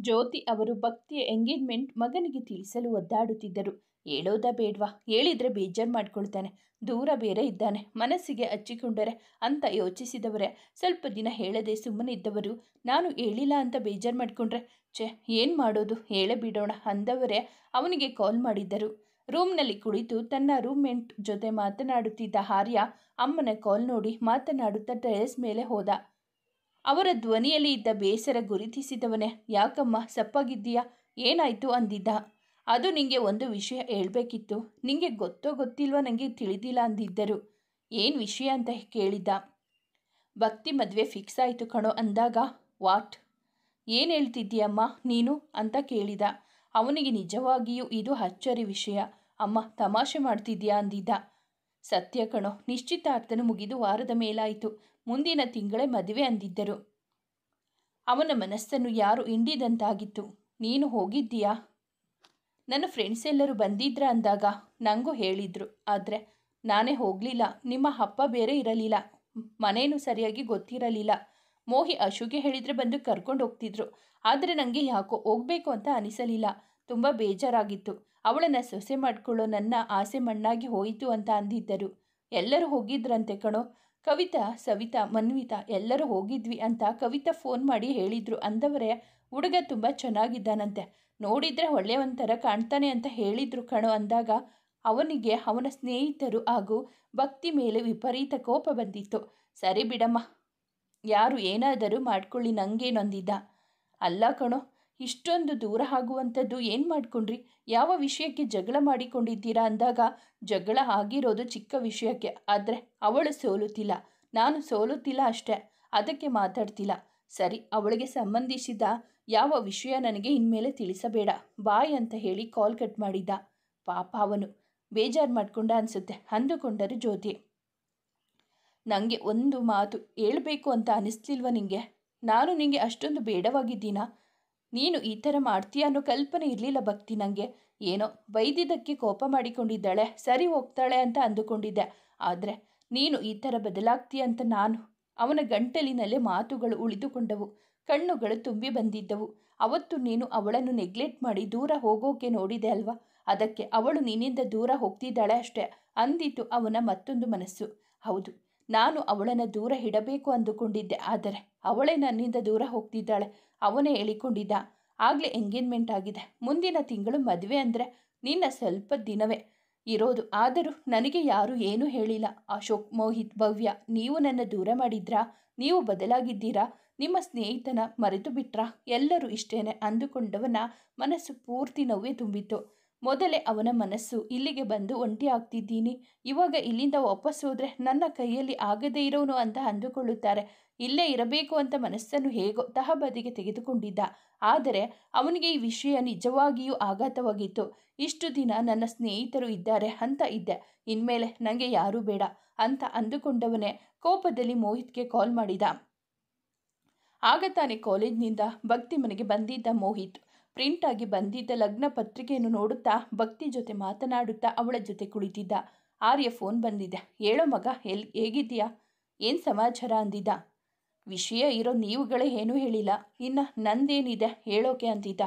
ಜ್ಯೋತಿ ಅವರು ಭಕ್ತಿಯ ಎಂಗೇಜ್ಮೆಂಟ್ ಮಗನಿಗೆ ತಿಳಿಸಲು ಒದ್ದಾಡುತ್ತಿದ್ದರು. ಹೇಳೋದಾ ಬೇಡ್ವಾ? ಹೇಳಿದ್ರೆ ಬೇಜಾರು ಮಾಡ್ಕೊಳ್ತಾನೆ, ದೂರ ಬೇರೆ ಇದ್ದಾನೆ, ಮನಸ್ಸಿಗೆ ಹಚ್ಚಿಕೊಂಡರೆ ಅಂತ ಯೋಚಿಸಿದವರೇ. ಸ್ವಲ್ಪ ದಿನ ಹೇಳದೆ ಸುಮ್ಮನಿದ್ದವರು ನಾನು ಹೇಳಿಲ್ಲ ಅಂತ ಬೇಜಾರು ಮಾಡಿಕೊಂಡ್ರೆ ಏನು ಮಾಡೋದು, ಹೇಳೇ ಬಿಡೋಣ ಅಂದವರೇ ಅವನಿಗೆ ಕಾಲ್ ಮಾಡಿದ್ದರು. ರೂಮ್ನಲ್ಲಿ ಕುಳಿತು ತನ್ನ ರೂಮ್ಮೇಟ್ ಜೊತೆ ಮಾತನಾಡುತ್ತಿದ್ದ ಆರ್ಯ ಅಮ್ಮನ ಕಾಲ್ ನೋಡಿ ಮಾತನಾಡುತ್ತಾ ಟೆರೇಸ್ ಮೇಲೆ ಹೋದ. ಅವರ ಧ್ವನಿಯಲ್ಲಿ ಇದ್ದ ಬೇಸರ ಗುರುತಿಸಿದವನೇ, ಯಾಕಮ್ಮ ಸಪ್ಪಾಗಿದ್ದೀಯಾ, ಏನಾಯ್ತು ಅಂದಿದ್ದ. ಅದು ನಿಂಗೆ ಒಂದು ವಿಷಯ ಹೇಳಬೇಕಿತ್ತು, ನಿಂಗೆ ಗೊತ್ತೋ ಗೊತ್ತಿಲ್ವೋ ನನಗೆ ತಿಳಿದಿಲ್ಲ ಅಂದಿದ್ದರು. ಏನು ವಿಷಯ ಅಂತ ಕೇಳಿದ್ದ. ಭಕ್ತಿ ಮದುವೆ ಫಿಕ್ಸ್ ಆಯಿತು ಕಣೋ ಅಂದಾಗ, ವಾಟ್, ಏನು ಹೇಳ್ತಿದ್ದೀಯಮ್ಮ ನೀನು ಅಂತ ಕೇಳಿದ. ಅವನಿಗೆ ನಿಜವಾಗಿಯೂ ಇದು ಅಚ್ಚರಿ ವಿಷಯ. ಅಮ್ಮ ತಮಾಷೆ ಮಾಡ್ತಿದ್ಯಾ ಅಂದಿದ್ದ. ಸತ್ಯ ಕಣೋ, ನಿಶ್ಚಿತಾರ್ಥನು ಮುಗಿದು ವಾರದ ಮೇಲಾಯಿತು, ಮುಂದಿನ ತಿಂಗಳೇ ಮದುವೆ ಅಂದಿದ್ದರು. ಅವನ ಮನಸ್ಸನ್ನು ಯಾರು ಹಿಂಡಿದಂತಾಗಿತ್ತು. ನೀನು ಹೋಗಿದ್ದೀಯಾ? ನನ್ನ ಫ್ರೆಂಡ್ಸ್ ಎಲ್ಲರೂ ಬಂದಿದ್ರ ಅಂದಾಗ ನನಗೂ ಹೇಳಿದ್ರು, ಆದರೆ ನಾನೇ ಹೋಗಲಿಲ್ಲ. ನಿಮ್ಮ ಅಪ್ಪ ಬೇರೆ ಇರಲಿಲ್ಲ, ಮನೇನೂ ಸರಿಯಾಗಿ ಗೊತ್ತಿರಲಿಲ್ಲ. ಮೋಹಿ ಅಶುಗೆ ಹೇಳಿದರೆ ಬಂದು ಕರ್ಕೊಂಡು ಹೋಗ್ತಿದ್ರು, ಆದರೆ ನನಗೆ ಯಾಕೋ ಹೋಗಬೇಕು ಅಂತ ಅನಿಸಲಿಲ್ಲ. ತುಂಬ ಬೇಜಾರಾಗಿತ್ತು. ಅವಳನ್ನು ಸೊಸೆ ಮಾಡಿಕೊಳ್ಳೋ ನನ್ನ ಆಸೆ ಮಣ್ಣಾಗಿ ಹೋಯಿತು ಅಂತ ಅಂದಿದ್ದರು. ಎಲ್ಲರೂ ಹೋಗಿದ್ರಂತೆ ಕಣೋ, ಕವಿತಾ, ಸವಿತಾ, ಮನ್ವಿತಾ ಎಲ್ಲರೂ ಹೋಗಿದ್ವಿ ಅಂತ ಕವಿತಾ ಫೋನ್ ಮಾಡಿ ಹೇಳಿದ್ರು ಅಂದವರೇ. ಹುಡುಗ ತುಂಬ ಚೆನ್ನಾಗಿದ್ದಾನಂತೆ, ನೋಡಿದರೆ ಒಳ್ಳೆಯವಂತರ ಕಾಣ್ತಾನೆ ಅಂತ ಹೇಳಿದ್ರು ಕಣೋ ಅಂದಾಗ ಅವನಿಗೆ ಅವನ ಸ್ನೇಹಿತರು ಹಾಗೂ ಭಕ್ತಿ ಮೇಲೆ ವಿಪರೀತ ಕೋಪ ಬಂದಿತ್ತು. ಸರಿ ಬಿಡಮ್ಮ, ಯಾರು ಏನಾದರೂ ಮಾಡ್ಕೊಳ್ಳಿ, ನಂಗೇನೊಂದಿದ್ದ. ಅಲ್ಲ ಕಣೋ, ಇಷ್ಟೊಂದು ದೂರ ಆಗುವಂಥದ್ದು ಏನು ಮಾಡ್ಕೊಂಡ್ರಿ, ಯಾವ ವಿಷಯಕ್ಕೆ ಜಗಳ ಮಾಡಿಕೊಂಡಿದ್ದೀರಾ ಅಂದಾಗ, ಜಗಳ ಆಗಿರೋದು ಚಿಕ್ಕ ವಿಷಯಕ್ಕೆ, ಆದರೆ ಅವಳು ಸೋಲುತ್ತಿಲ್ಲ, ನಾನು ಸೋಲುತ್ತಿಲ್ಲ ಅಷ್ಟೇ, ಅದಕ್ಕೆ ಮಾತಾಡ್ತಿಲ್ಲ. ಸರಿ, ಅವಳಿಗೆ ಸಂಬಂಧಿಸಿದ ಯಾವ ವಿಷಯ ನನಗೆ ಇನ್ಮೇಲೆ ತಿಳಿಸಬೇಡ, ಬಾಯ್ ಅಂತ ಹೇಳಿ ಕಾಲ್ ಕಟ್ ಮಾಡಿದ್ದ. ಪಾಪ ಅವನು ಬೇಜಾರು ಮಾಡ್ಕೊಂಡ ಅನಿಸುತ್ತೆ ಅಂದುಕೊಂಡರು ಜ್ಯೋತಿ. ನನಗೆ ಒಂದು ಮಾತು ಹೇಳಬೇಕು ಅಂತ ಅನಿಸ್ಲಿಲ್ವ ನಿಂಗೆ? ನಾನು ನಿಂಗೆ ಅಷ್ಟೊಂದು ಬೇಡವಾಗಿದ್ದೀನಾ? ನೀನು ಈ ಥರ ಮಾಡ್ತೀಯ ಅನ್ನೋ ಕಲ್ಪನೆ ಇರಲಿಲ್ಲ ಭಕ್ತಿ ನನಗೆ. ಏನೋ ಬೈದಿದ್ದಕ್ಕೆ ಕೋಪ ಮಾಡಿಕೊಂಡಿದ್ದಾಳೆ, ಸರಿ ಹೋಗ್ತಾಳೆ ಅಂತ ಅಂದುಕೊಂಡಿದ್ದೆ, ಆದರೆ ನೀನು ಈ ಥರ ಬದಲಾಗ್ತೀಯ ಅಂತ ನಾನು. ಅವನ ಗಂಟಲಿನಲ್ಲೇ ಮಾತುಗಳು ಉಳಿದುಕೊಂಡವು, ಕಣ್ಣುಗಳು ತುಂಬಿ ಬಂದಿದ್ದವು. ಅವತ್ತು ನೀನು ಅವಳನ್ನು ನೆಗ್ಲೆಕ್ಟ್ ಮಾಡಿ ದೂರ ಹೋಗೋಕೆ ನೋಡಿದೆ ಅಲ್ವಾ, ಅದಕ್ಕೆ ಅವಳು ನಿನ್ನಿಂದ ದೂರ ಹೋಗ್ತಿದ್ದಾಳೆ ಅಷ್ಟೇ ಅಂದಿತು ಅವನ ಮತ್ತೊಂದು ಮನಸ್ಸು. ಹೌದು, ನಾನು ಅವಳನ್ನು ದೂರ ಇಡಬೇಕು ಅಂದುಕೊಂಡಿದ್ದೆ, ಆದರೆ ಅವಳೇ ನನ್ನಿಂದ ದೂರ ಹೋಗ್ತಿದ್ದಾಳೆ. ಅವನೇ ಹೇಳಿಕೊಂಡಿದ್ದ. ಆಗಲೇ ಎಂಗೇಜ್ಮೆಂಟ್ ಆಗಿದೆ, ಮುಂದಿನ ತಿಂಗಳು ಮದುವೆ, ಅಂದರೆ ನಿನ್ನ ಸ್ವಲ್ಪ ದಿನವೇ ಇರೋದು. ಆದರೂ ನನಗೆ ಯಾರೂ ಏನೂ ಹೇಳಿಲ್ಲ. ಅಶೋಕ್, ಮೋಹಿತ್, ಭವ್ಯ, ನೀವು ನನ್ನ ದೂರ ಮಾಡಿದ್ರಾ? ನೀವು ಬದಲಾಗಿದ್ದೀರಾ? ನಿಮ್ಮ ಸ್ನೇಹಿತನ ಮರೆತು ಬಿಟ್ರಾ? ಎಲ್ಲರೂ ಇಷ್ಟೇನೆ ಅಂದುಕೊಂಡವನ ಮನಸ್ಸು ಪೂರ್ತಿ ನೋವೇ ತುಂಬಿತ್ತು. ಮೊದಲೇ ಅವನ ಮನಸ್ಸು ಇಲ್ಲಿಗೆ ಬಂದು ಒಂಟಿ ಆಗ್ತಿದ್ದೀನಿ, ಇವಾಗ ಇಲ್ಲಿಂದ ವಾಪಸ್ ಹೋದರೆ ನನ್ನ ಕೈಯಲ್ಲಿ ಆಗದೇ ಇರೋನು ಅಂತ ಅಂದುಕೊಳ್ಳುತ್ತಾರೆ. ಇಲ್ಲೇ ಇರಬೇಕು ಅಂತ ಮನಸ್ಸನ್ನು ಹೇಗೋ ತಹಬದಿಗೆ ತೆಗೆದುಕೊಂಡಿದ್ದ. ಆದರೆ ಅವನಿಗೆ ಈ ವಿಷಯ ನಿಜವಾಗಿಯೂ ಆಘಾತವಾಗಿತ್ತು. ಇಷ್ಟು ದಿನ ನನ್ನ ಸ್ನೇಹಿತರು ಇದ್ದಾರೆ ಅಂತ ಇದ್ದೆ, ಇನ್ಮೇಲೆ ನನಗೆ ಯಾರೂ ಬೇಡ ಅಂತ ಅಂದುಕೊಂಡವನೇ ಕೋಪದಲ್ಲಿ ಮೋಹಿತ್ಗೆ ಕಾಲ್ ಮಾಡಿದ. ಆಗ ತಾನೇ ಕಾಲೇಜ್ನಿಂದ ಭಕ್ತಿ ಮನೆಗೆ ಬಂದಿದ್ದ ಮೋಹಿತ್ ಪ್ರಿಂಟ್ ಆಗಿ ಬಂದಿದ್ದ ಲಗ್ನ ಪತ್ರಿಕೆಯನ್ನು ನೋಡುತ್ತಾ ಭಕ್ತಿ ಜೊತೆ ಮಾತನಾಡುತ್ತಾ ಅವಳ ಜೊತೆ ಕುಳಿತಿದ್ದ. ಆರ್ಯ ಫೋನ್ ಬಂದಿದೆ, ಹೇಳೋ ಮಗ, ಹೇಗಿದ್ದೀಯಾ, ಏನು ಸಮಾಚಾರ ಅಂದಿದ್ದ. ವಿಷಯ ಇರೋ ನೀವುಗಳೇ ಏನೂ ಹೇಳಿಲ್ಲ, ಇನ್ನು ನಂದೇನಿದೆ ಹೇಳೋಕೆ ಅಂತಿದ್ದ.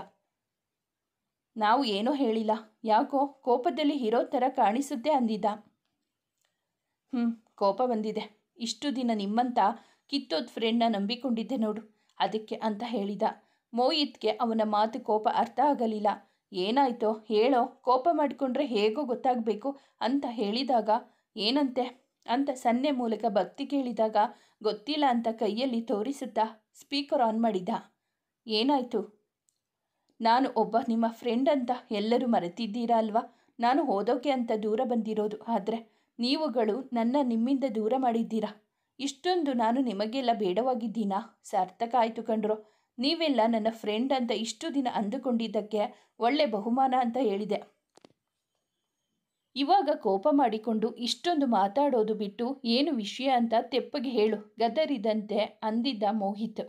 ನಾವು ಏನೋ ಹೇಳಿಲ್ಲ, ಯಾಕೋ ಕೋಪದಲ್ಲಿ ಇರೋ ಥರ ಕಾಣಿಸುತ್ತೆ ಅಂದಿದ್ದ. ಕೋಪ ಬಂದಿದೆ, ಇಷ್ಟು ದಿನ ನಿಮ್ಮಂಥ ಕಿತ್ತೋದ್ ಫ್ರೆಂಡ್ನ ನಂಬಿಕೊಂಡಿದ್ದೆ ನೋಡು, ಅದಕ್ಕೆ ಅಂತ ಹೇಳಿದ. ಮೋಹಿತ್ಗೆ ಅವನ ಮಾತು ಕೋಪ ಅರ್ಥ ಆಗಲಿಲ್ಲ. ಏನಾಯ್ತೋ ಹೇಳೋ, ಕೋಪ ಮಾಡಿಕೊಂಡ್ರೆ ಹೇಗೋ ಗೊತ್ತಾಗಬೇಕು ಅಂತ ಹೇಳಿದಾಗ ಏನಂತೆ ಅಂತ ಸನ್ನೆ ಮೂಲಕ ಭಕ್ತಿ ಕೇಳಿದಾಗ ಗೊತ್ತಿಲ್ಲ ಅಂತ ಕೈಯಲ್ಲಿ ತೋರಿಸುತ್ತಾ ಸ್ಪೀಕರ್ ಆನ್ ಮಾಡಿದ್ದ. ಏನಾಯಿತು? ನಾನು ಒಬ್ಬ ನಿಮ್ಮ ಫ್ರೆಂಡ್ ಅಂತ ಎಲ್ಲರೂ ಮರೆತಿದ್ದೀರಾ ಅಲ್ವಾ? ನಾನು ಓದೋಕೆ ಅಂತ ದೂರ ಬಂದಿರೋದು, ಆದರೆ ನೀವುಗಳು ನನ್ನ ನಿಮ್ಮಿಂದ ದೂರ ಮಾಡಿದ್ದೀರಾ. ಇಷ್ಟೊಂದು ನಾನು ನಿಮಗೆಲ್ಲ ಬೇಡವಾಗಿದ್ದೀನಾ? ಸಾರ್ಥಕ ಆಯಿತು ಕಂಡ್ರೋ. ನೀವೆಲ್ಲ ನನ್ನ ಫ್ರೆಂಡ್ ಅಂತ ಇಷ್ಟು ದಿನ ಅಂದುಕೊಂಡಿದ್ದಕ್ಕೆ ಒಳ್ಳೆ ಬಹುಮಾನ ಅಂತ ಹೇಳಿದೆ. ಇವಾಗ ಕೋಪ ಮಾಡಿಕೊಂಡು ಇಷ್ಟೊಂದು ಮಾತಾಡೋದು ಬಿಟ್ಟು ಏನು ವಿಷಯ ಅಂತ ತೆಪ್ಪಗೆ ಹೇಳು, ಗದರಿದಂತೆ ಅಂದಿದ್ದ ಮೋಹಿತ್.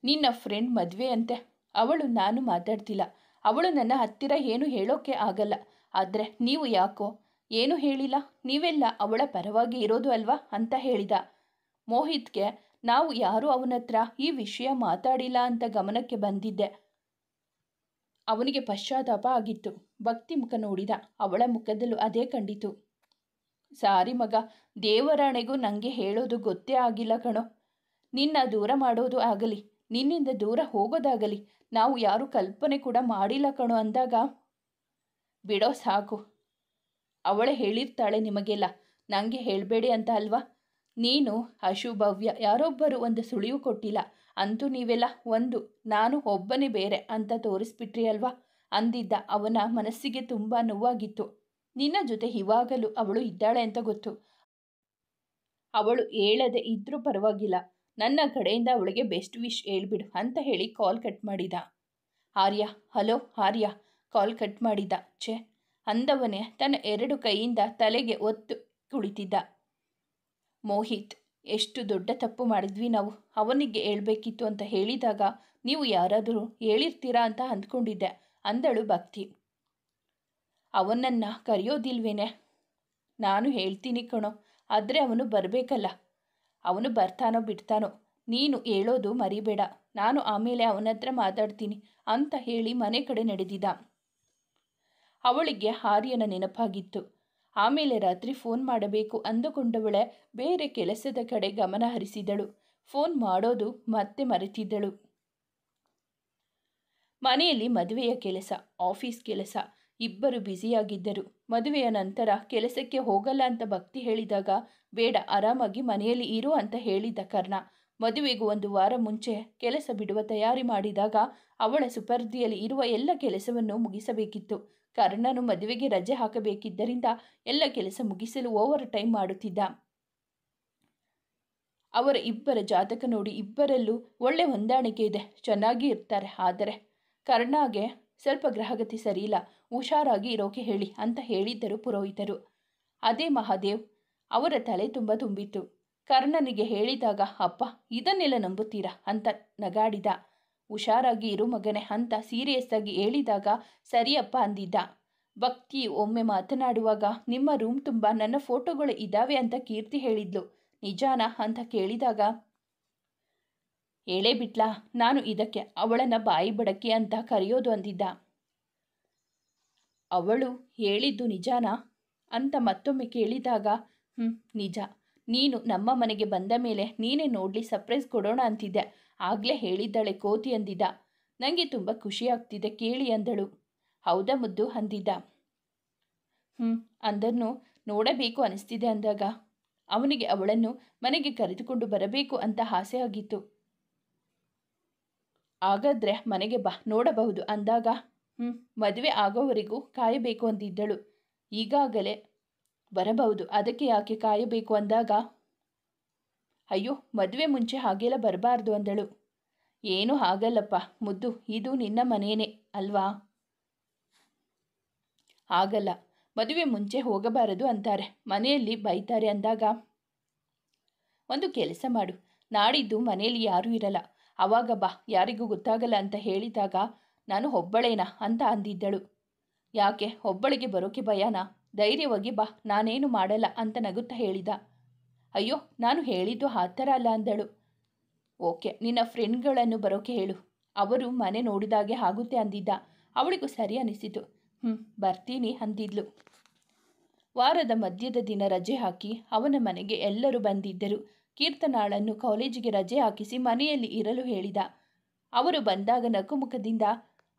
ನಿನ್ನ ಫ್ರೆಂಡ್ ಮದುವೆ ಅಂತೆ, ಅವಳು ನಾನು ಮಾತಾಡ್ತಿಲ್ಲ, ಅವಳು ನನ್ನ ಹತ್ತಿರ ಏನು ಹೇಳೋಕೆ ಆಗಲ್ಲ, ಆದರೆ ನೀವು ಯಾಕೋ ಏನು ಹೇಳಿಲ್ಲ, ನೀವೆಲ್ಲ ಅವಳ ಪರವಾಗಿ ಇರೋದು ಅಲ್ವಾ ಅಂತ ಹೇಳಿದ. ಮೋಹಿತ್ಗೆ ನಾವು ಯಾರೂ ಅವನ ಹತ್ರ ಈ ವಿಷಯ ಮಾತಾಡಿಲ್ಲ ಅಂತ ಗಮನಕ್ಕೆ ಬಂದಿದ್ದೆ. ಅವನಿಗೆ ಪಶ್ಚಾತ್ತಾಪ ಆಗಿತ್ತು. ಭಕ್ತಿ ಮುಖ ನೋಡಿದ. ಅವಳ ಮುಖದಲ್ಲೂ ಅದೇ ಕಂಡಿತು. ಸಾರಿ ಮಗ, ದೇವರಾಣೆಗೂ ನನಗೆ ಹೇಳೋದು ಗೊತ್ತೇ ಆಗಿಲ್ಲ ಕಣೋ. ನಿನ್ನ ದೂರ ಮಾಡೋದು ಆಗಲಿ, ನಿನ್ನಿಂದ ದೂರ ಹೋಗೋದಾಗಲಿ ನಾವು ಯಾರೂ ಕಲ್ಪನೆ ಕೂಡ ಮಾಡಿಲ್ಲ ಕಣೋ ಅಂದಾಗ, ಬಿಡೋ ಸಾಕು, ಅವಳೇ ಹೇಳಿರ್ತಾಳೆ ನಿಮಗೆಲ್ಲ, ನನಗೆ ಹೇಳಬೇಡಿ ಅಂತ ಅಲ್ವಾ. ನೀನು ಅಶುಭವ್ಯ ಯಾರೊಬ್ಬರು ಒಂದು ಸುಳಿವು ಕೊಟ್ಟಿಲ್ಲ, ಅಂತೂ ನೀವೆಲ್ಲ ಒಂದು, ನಾನು ಒಬ್ಬನೇ ಬೇರೆ ಅಂತ ತೋರಿಸ್ಬಿಟ್ರಿ ಅಲ್ವಾ ಅಂದಿದ್ದ. ಅವನ ಮನಸ್ಸಿಗೆ ತುಂಬ ನೋವಾಗಿತ್ತು. ನಿನ್ನ ಜೊತೆ ಇವಾಗಲೂ ಅವಳು ಇದ್ದಾಳೆ ಅಂತ ಗೊತ್ತು. ಅವಳು ಹೇಳದೆ ಇದ್ರೂ ಪರವಾಗಿಲ್ಲ, ನನ್ನ ಕಡೆಯಿಂದ ಅವಳಿಗೆ ಬೆಸ್ಟ್ ವಿಶ್ ಹೇಳ್ಬಿಡು ಅಂತ ಹೇಳಿ ಕಾಲ್ ಕಟ್ ಮಾಡಿದ. ಆರ್ಯ, ಹಲೋ ಆರ್ಯ. ಕಾಲ್ ಕಟ್ ಮಾಡಿದ. ಛೆ ಅಂದವನೇ ತನ್ನ 2 ಕೈಯಿಂದ ತಲೆಗೆ ಒತ್ತು ಕುಳಿತಿದ್ದ. ಮೋಹಿತ್, ಎಷ್ಟು ದೊಡ್ಡ ತಪ್ಪು ಮಾಡಿದ್ವಿ ನಾವು. ಅವನಿಗೆ ಹೇಳ್ಬೇಕಿತ್ತು ಅಂತ ಹೇಳಿದಾಗ ನೀವು ಯಾರಾದರೂ ಹೇಳಿರ್ತೀರಾ ಅಂತ ಅಂದ್ಕೊಂಡಿದ್ದೆ ಅಂದಳು ಭಕ್ತಿ. ಅವನನ್ನು ಕರೆಯೋದಿಲ್ವೇನೆ? ನಾನು ಹೇಳ್ತೀನಿ ಕಣೋ, ಆದರೆ ಅವನು ಬರಬೇಕಲ್ಲ. ಅವನು ಬರ್ತಾನೋ ಬಿಡ್ತಾನೋ, ನೀನು ಹೇಳೋದು ಮರಿಬೇಡ. ನಾನು ಆಮೇಲೆ ಅವನ ಹತ್ರ ಮಾತಾಡ್ತೀನಿ ಅಂತ ಹೇಳಿ ಮನೆ ಕಡೆ ನಡೆದಿದ್ದ. ಅವಳಿಗೆ ಆರ್ಯನ ನೆನಪಾಗಿತ್ತು. ಆಮೇಲೆ ರಾತ್ರಿ ಫೋನ್ ಮಾಡಬೇಕು ಅಂದುಕೊಂಡವಳೆ ಬೇರೆ ಕೆಲಸದ ಕಡೆ ಗಮನ ಹರಿಸಿದಳು. ಫೋನ್ ಮಾಡೋದು ಮತ್ತೆ ಮರೆತಿದ್ದಳು. ಮನೆಯಲ್ಲಿ ಮದುವೆಯ ಕೆಲಸ, ಆಫೀಸ್ ಕೆಲಸ, ಇಬ್ಬರು ಬ್ಯುಸಿಯಾಗಿದ್ದರು. ಮದುವೆಯ ನಂತರ ಕೆಲಸಕ್ಕೆ ಹೋಗಲ್ಲ ಅಂತ ಭಕ್ತಿ ಹೇಳಿದಾಗ, ಬೇಡ ಆರಾಮಾಗಿ ಮನೆಯಲ್ಲಿ ಇರು ಅಂತ ಹೇಳಿದ್ದ ಕರ್ಣ. ಮದುವೆಗೂ 1 ವಾರ ಮುಂಚೆ ಕೆಲಸ ಬಿಡುವ ತಯಾರಿ ಮಾಡಿದಾಗ ಅವಳ ಸುಪರ್ದಿಯಲ್ಲಿ ಇರುವ ಎಲ್ಲ ಕೆಲಸವನ್ನು ಮುಗಿಸಬೇಕಿತ್ತು. ಕರ್ಣನು ಮದುವೆಗೆ ರಜೆ ಹಾಕಬೇಕಿದ್ದರಿಂದ ಎಲ್ಲ ಕೆಲಸ ಮುಗಿಸಲು ಓವರ್ ಟೈಮ್ ಮಾಡುತ್ತಿದ್ದ. ಅವರ ಇಬ್ಬರ ಜಾತಕ ನೋಡಿ ಇಬ್ಬರಲ್ಲೂ ಒಳ್ಳೆ ಹೊಂದಾಣಿಕೆ ಇದೆ, ಚೆನ್ನಾಗಿ ಇರ್ತಾರೆ. ಆದರೆ ಕರ್ಣಗೆ ಸ್ವಲ್ಪ ಗ್ರಹಗತಿ ಸರಿಯಿಲ್ಲ, ಹುಷಾರಾಗಿ ಇರೋಕೆ ಹೇಳಿ ಅಂತ ಹೇಳಿದ್ದರು ಪುರೋಹಿತರು. ಅದೇ ಮಹಾದೇವ್ ಅವರ ತಲೆ ತುಂಬ ತುಂಬಿತ್ತು. ಕರ್ಣನಿಗೆ ಹೇಳಿದಾಗ, ಅಪ್ಪ ಇದನ್ನೆಲ್ಲ ನಂಬುತ್ತೀರಾ ಅಂತ ನಗಾಡಿದ. ಹುಷಾರಾಗಿ ಇರು ಮಗನೆ ಅಂತ ಸೀರಿಯಸ್ ಆಗಿ ಹೇಳಿದಾಗ, ಸರಿಯಪ್ಪ ಅಂದಿದ್ದ. ಭಕ್ತಿ ಒಮ್ಮೆ ಮಾತನಾಡುವಾಗ, ನಿಮ್ಮ ರೂಮ್ ತುಂಬ ನನ್ನ ಫೋಟೋಗಳು ಇದ್ದಾವೆ ಅಂತ ಕೀರ್ತಿ ಹೇಳಿದ್ಲು, ನಿಜಾನಾ ಅಂತ ಕೇಳಿದಾಗ, ಹೇಳೇ ಬಿಟ್ಲಾ, ನಾನು ಇದಕ್ಕೆ ಅವಳನ್ನು ಬಾಯಿ ಬಡಕೆ ಅಂತ ಕರೆಯೋದು ಅಂದಿದ್ದ. ಅವಳು ಹೇಳಿದ್ದು ನಿಜಾನಾ ಅಂತ ಮತ್ತೊಮ್ಮೆ ಕೇಳಿದಾಗ, ನಿಜ. ನೀನು ನಮ್ಮ ಮನೆಗೆ ಬಂದ ಮೇಲೆ ನೀನೇ ನೋಡಲಿ ಸರ್ಪ್ರೈಸ್ ಕೊಡೋಣ ಅಂತಿದ್ದೆ, ಆಗಲೇ ಹೇಳಿದ್ದಾಳೆ ಕೋತಿ ಅಂದಿದ್ದ. ನನಗೆ ತುಂಬ ಖುಷಿಯಾಗ್ತಿದೆ ಕೇಳಿ ಅಂದಳು. ಹೌದಾ ಮುದ್ದು ಅಂದಿದ್ದ. ಅಂದನ್ನು ನೋಡಬೇಕು ಅನಿಸ್ತಿದೆ ಅಂದಾಗ ಅವನಿಗೆ ಅವಳನ್ನು ಮನೆಗೆ ಕರೆದುಕೊಂಡು ಬರಬೇಕು ಅಂತ ಆಸೆ ಆಗಿತ್ತು. ಹಾಗಾದರೆ ಮನೆಗೆ ಬಾ, ನೋಡಬಹುದು ಅಂದಾಗ, ಮದುವೆ ಆಗೋವರೆಗೂ ಕಾಯಬೇಕು ಅಂದಿದ್ದಳು. ಈಗಾಗಲೇ ಬರಬಹುದು, ಅದಕ್ಕೆ ಯಾಕೆ ಕಾಯಬೇಕು ಅಂದಾಗ, ಅಯ್ಯೋ ಮದುವೆ ಮುಂಚೆ ಹಾಗೆಲ್ಲ ಬರಬಾರ್ದು ಅಂದಳು. ಏನೂ ಆಗಲ್ಲಪ್ಪ ಮುದ್ದು, ಇದು ನಿನ್ನ ಮನೇನೆ ಅಲ್ವಾ, ಆಗಲ್ಲ, ಮದುವೆ ಮುಂಚೆ ಹೋಗಬಾರದು ಅಂತಾರೆ, ಮನೆಯಲ್ಲಿ ಬೈತಾರೆ ಅಂದಾಗ, ಒಂದು ಕೆಲಸ ಮಾಡು, ನಾಡಿದ್ದು ಮನೆಯಲ್ಲಿ ಯಾರೂ ಇರಲ್ಲ, ಆವಾಗ ಬಾ, ಯಾರಿಗೂ ಗೊತ್ತಾಗಲ್ಲ ಅಂತ ಹೇಳಿದಾಗ, ನಾನು ಒಬ್ಬಳೇನಾ ಅಂತ ಅಂದಿದ್ದಳು. ಯಾಕೆ ಒಬ್ಬಳಿಗೆ ಬರೋಕೆ ಭಯನಾ? ಧೈರ್ಯವಾಗಿ ಬಾ, ನಾನೇನು ಮಾಡಲ್ಲ ಅಂತ ನಗುತ್ತಾ ಹೇಳಿದ. ಅಯ್ಯೋ ನಾನು ಹೇಳಿದ್ದು ಆ ಥರ ಅಲ್ಲ ಅಂದಳು. ಓಕೆ, ನಿನ್ನ ಫ್ರೆಂಡ್ಗಳನ್ನು ಬರೋಕೆ ಹೇಳು, ಅವರು ಮನೆ ನೋಡಿದಾಗೆ ಆಗುತ್ತೆ ಅಂದಿದ್ದ. ಅವಳಿಗೂ ಸರಿ ಅನಿಸಿತು. ಬರ್ತೀನಿ ಅಂದಿದ್ಲು. ವಾರದ ಮಧ್ಯದ ದಿನ ರಜೆ ಹಾಕಿ ಅವನ ಮನೆಗೆ ಎಲ್ಲರೂ ಬಂದಿದ್ದರು. ಕೀರ್ತನಾಳನ್ನು ಕಾಲೇಜಿಗೆ ರಜೆ ಹಾಕಿಸಿ ಮನೆಯಲ್ಲಿ ಇರಲು ಹೇಳಿದ. ಅವರು ಬಂದಾಗ ನಗುಮುಖದಿಂದ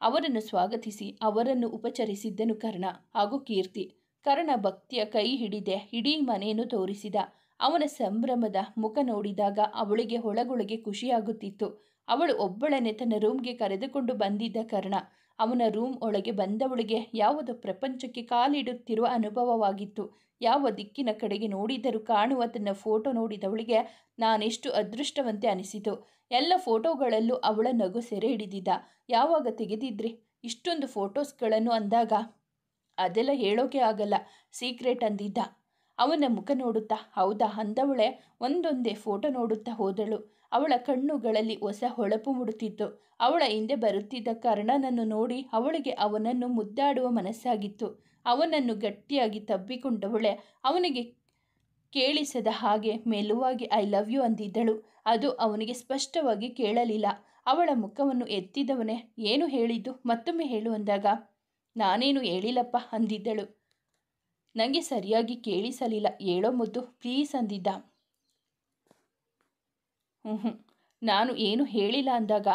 ಅವರನ್ನು ಸ್ವಾಗತಿಸಿ ಅವರನ್ನು ಉಪಚರಿಸಿದ್ದನು ಕರ್ಣ ಹಾಗೂ ಕೀರ್ತಿ. ಕರ್ಣ ಭಕ್ತಿಯ ಕೈ ಹಿಡಿದೆ ಇಡೀ ಮನೆಯನ್ನು ತೋರಿಸಿದ. ಅವನ ಸಂಭ್ರಮದ ಮುಖ ನೋಡಿದಾಗ ಅವಳಿಗೆ ಒಳಗೊಳಗೆ ಖುಷಿಯಾಗುತ್ತಿತ್ತು. ಅವಳು ಒಬ್ಬಳನ್ನೇ ತನ್ನ ರೂಮ್ಗೆ ಕರೆದುಕೊಂಡು ಬಂದಿದ್ದ ಕರ್ಣ. ಅವನ ರೂಮ್ ಒಳಗೆ ಬಂದವಳಿಗೆ ಯಾವುದೋ ಪ್ರಪಂಚಕ್ಕೆ ಕಾಲಿಡುತ್ತಿರುವ ಅನುಭವವಾಗಿತ್ತು. ಯಾವ ದಿಕ್ಕಿನ ಕಡೆಗೆ ನೋಡಿದರೂ ಕಾಣುವ ತನ್ನ ಫೋಟೋ ನೋಡಿದವಳಿಗೆ ನಾನೆಷ್ಟು ಅದೃಷ್ಟವಂತೆ ಅನಿಸಿತು. ಎಲ್ಲ ಫೋಟೋಗಳಲ್ಲೂ ಅವಳ ನಗು ಸೆರೆ ಹಿಡಿದಿದ್ದ. ಯಾವಾಗ ತೆಗೆದಿದ್ರಿ ಇಷ್ಟೊಂದು ಫೋಟೋಸ್ಗಳನ್ನು ಅಂದಾಗ, ಅದೆಲ್ಲ ಹೇಳೋಕೆ ಆಗಲ್ಲ, ಸೀಕ್ರೆಟ್ ಅಂದಿದ್ದ. ಅವನ ಮುಖ ನೋಡುತ್ತಾ ಹೌದಾ ಅಂದವಳೆ ಒಂದೊಂದೇ ಫೋಟೋ ನೋಡುತ್ತಾ ಹೋದಳು. ಅವಳ ಕಣ್ಣುಗಳಲ್ಲಿ ಹೊಸ ಹೊಳಪು ಮೂಡುತ್ತಿತ್ತು. ಅವಳ ಹಿಂದೆ ಬರುತ್ತಿದ್ದ ಕರ್ಣನನ್ನು ನೋಡಿ ಅವಳಿಗೆ ಅವನನ್ನು ಮುದ್ದಾಡುವ ಮನಸ್ಸಾಗಿತ್ತು. ಅವನನ್ನು ಗಟ್ಟಿಯಾಗಿ ತಬ್ಬಿಕೊಂಡವಳೆ ಅವನಿಗೆ ಕೇಳಿಸದ ಹಾಗೆ ಮೆಲುವಾಗಿ ಐ ಲವ್ ಯು ಅಂದಿದ್ದಳು. ಅದು ಅವನಿಗೆ ಸ್ಪಷ್ಟವಾಗಿ ಕೇಳಲಿಲ್ಲ. ಅವಳ ಮುಖವನ್ನು ಎತ್ತಿದವನೇ ಏನು ಹೇಳಿದ್ದು, ಮತ್ತೊಮ್ಮೆ ಹೇಳು ಅಂದಾಗ ನಾನೇನು ಹೇಳಿಲ್ಲಪ್ಪ ಅಂದಿದ್ದಳು. ನನಗೆ ಸರಿಯಾಗಿ ಕೇಳಿಸಲಿಲ್ಲ, ಹೇಳೋ ಮುದ್ದು ಪ್ಲೀಸ್ ಅಂದಿದ್ದ. ನಾನು ಏನು ಹೇಳಿಲ್ಲ ಅಂದಾಗ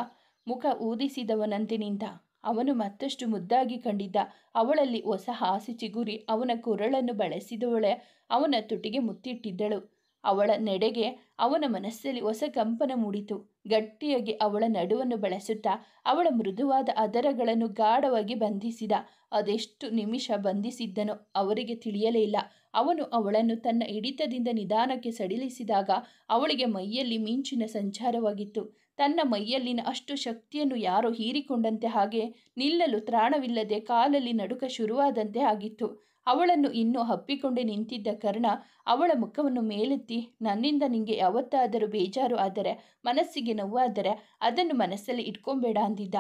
ಮುಖ ಊದಿಸಿದವನಂತೆ ನಿಂತ. ಅವನು ಮತ್ತಷ್ಟು ಮುದ್ದಾಗಿ ಕಂಡಿದ್ದ. ಅವಳಲ್ಲಿ ಹೊಸ ಆಸೆ ಚಿಗುರಿ ಅವನ ಕೊರಳನ್ನು ಬಳಸಿದವಳೆ ಅವನ ತುಟಿಗೆ ಮುತ್ತಿಟ್ಟಿದ್ದಳು. ಅವಳ ನೆಡೆಗೆ ಅವನ ಮನಸ್ಸಲ್ಲಿ ಹೊಸ ಕಂಪನ ಮೂಡಿತು. ಗಟ್ಟಿಯಾಗಿ ಅವಳ ನಡುವನ್ನು ಬಳಸುತ್ತಾ ಅವಳ ಮೃದುವಾದ ಅದರಗಳನ್ನು ಗಾಢವಾಗಿ ಬಂಧಿಸಿದ. ಅದೆಷ್ಟು ನಿಮಿಷ ಬಂಧಿಸಿದ್ದನೋ ಅವರಿಗೆ ತಿಳಿಯಲೇ ಇಲ್ಲ. ಅವನು ಅವಳನ್ನು ತನ್ನ ಹಿಡಿತದಿಂದ ನಿಧಾನಕ್ಕೆ ಸಡಿಲಿಸಿದಾಗ ಅವಳಿಗೆ ಮೈಯಲ್ಲಿ ಮಿಂಚಿನ ಸಂಚಾರವಾಗಿತ್ತು. ತನ್ನ ಮೈಯಲ್ಲಿನ ಅಷ್ಟು ಶಕ್ತಿಯನ್ನು ಯಾರೋ ಹೀರಿಕೊಂಡಂತೆ, ಹಾಗೆ ನಿಲ್ಲಲು ತ್ರಾಣವಿಲ್ಲದೆ ಕಾಲಲ್ಲಿ ನಡುಕ ಶುರುವಾದಂತೆ ಆಗಿತ್ತು. ಅವಳನ್ನು ಇನ್ನೂ ಹಪ್ಪಿಕೊಂಡೇ ನಿಂತಿದ್ದ ಕರ್ಣ ಅವಳ ಮುಖವನ್ನು ಮೇಲೆತ್ತಿ, ನನ್ನಿಂದ ನಿಂಗೆ ಯಾವತ್ತಾದರೂ ಬೇಜಾರು ಆದರೆ, ಮನಸ್ಸಿಗೆ ನೋವಾದರೆ ಅದನ್ನು ಮನಸ್ಸಲ್ಲಿ ಇಟ್ಕೊಂಬೇಡ ಅಂದಿದ್ದ.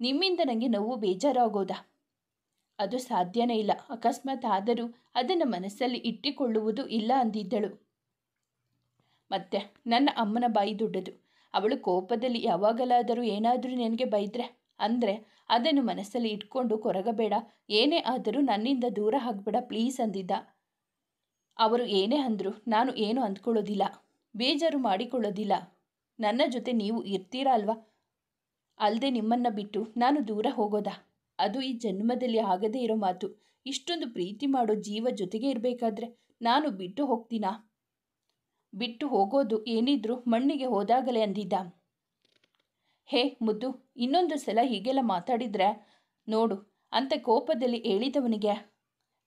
ನಿಮ್ಮಿಂದ ನನಗೆ ನೋವು ಬೇಜಾರಾಗೋದಾ? ಅದು ಸಾಧ್ಯನೇ ಇಲ್ಲ. ಅಕಸ್ಮಾತ್ ಆದರೂ ಅದನ್ನು ಮನಸ್ಸಲ್ಲಿ ಇಟ್ಟುಕೊಳ್ಳುವುದು ಇಲ್ಲ ಅಂದಿದ್ದಳು. ಮತ್ತೆ ನನ್ನ ಅಮ್ಮನ ಬಾಯಿ ದೊಡ್ಡದು. ಅವಳು ಕೋಪದಲ್ಲಿ ಯಾವಾಗಲಾದರೂ ಏನಾದರೂ ನನಗೆ ಬೈದ್ರೆ ಅಂದರೆ ಅದನ್ನು ಮನಸ್ಸಲ್ಲಿ ಇಟ್ಕೊಂಡು ಕೊರಗಬೇಡ. ಏನೇ ಆದರೂ ನನ್ನಿಂದ ದೂರ ಆಗಬೇಡ ಪ್ಲೀಸ್ ಅಂದಿದ್ದ. ಅವರು ಏನೇ ಅಂದರೂ ನಾನು ಏನು ಅಂದ್ಕೊಳ್ಳೋದಿಲ್ಲ, ಬೇಜಾರು ಮಾಡಿಕೊಳ್ಳೋದಿಲ್ಲ. ನನ್ನ ಜೊತೆ ನೀವು ಇರ್ತೀರಾ ಅಲ್ವಾ? ಅಲ್ಲದೆ ನಿಮ್ಮನ್ನು ಬಿಟ್ಟು ನಾನು ದೂರ ಹೋಗೋದಾ? ಅದು ಈ ಜನ್ಮದಲ್ಲಿ ಆಗದೇ ಇರೋ ಮಾತು. ಇಷ್ಟೊಂದು ಪ್ರೀತಿ ಮಾಡೋ ಜೀವ ಜೊತೆಗೆ ಇರಬೇಕಾದ್ರೆ ನಾನು ಬಿಟ್ಟು ಹೋಗ್ತೀನಾ? ಬಿಟ್ಟು ಹೋಗೋದು ಏನಿದ್ರು ಮಣ್ಣಿಗೆ ಹೋದಾಗಲೇ ಅಂದಿದ್ದ. ಹೇ ಮುದ್ದು, ಇನ್ನೊಂದು ಸಲ ಹೀಗೆಲ್ಲ ಮಾತಾಡಿದ್ರೆ ನೋಡು ಅಂತ ಕೋಪದಲ್ಲಿ ಹೇಳಿದವನಿಗೆ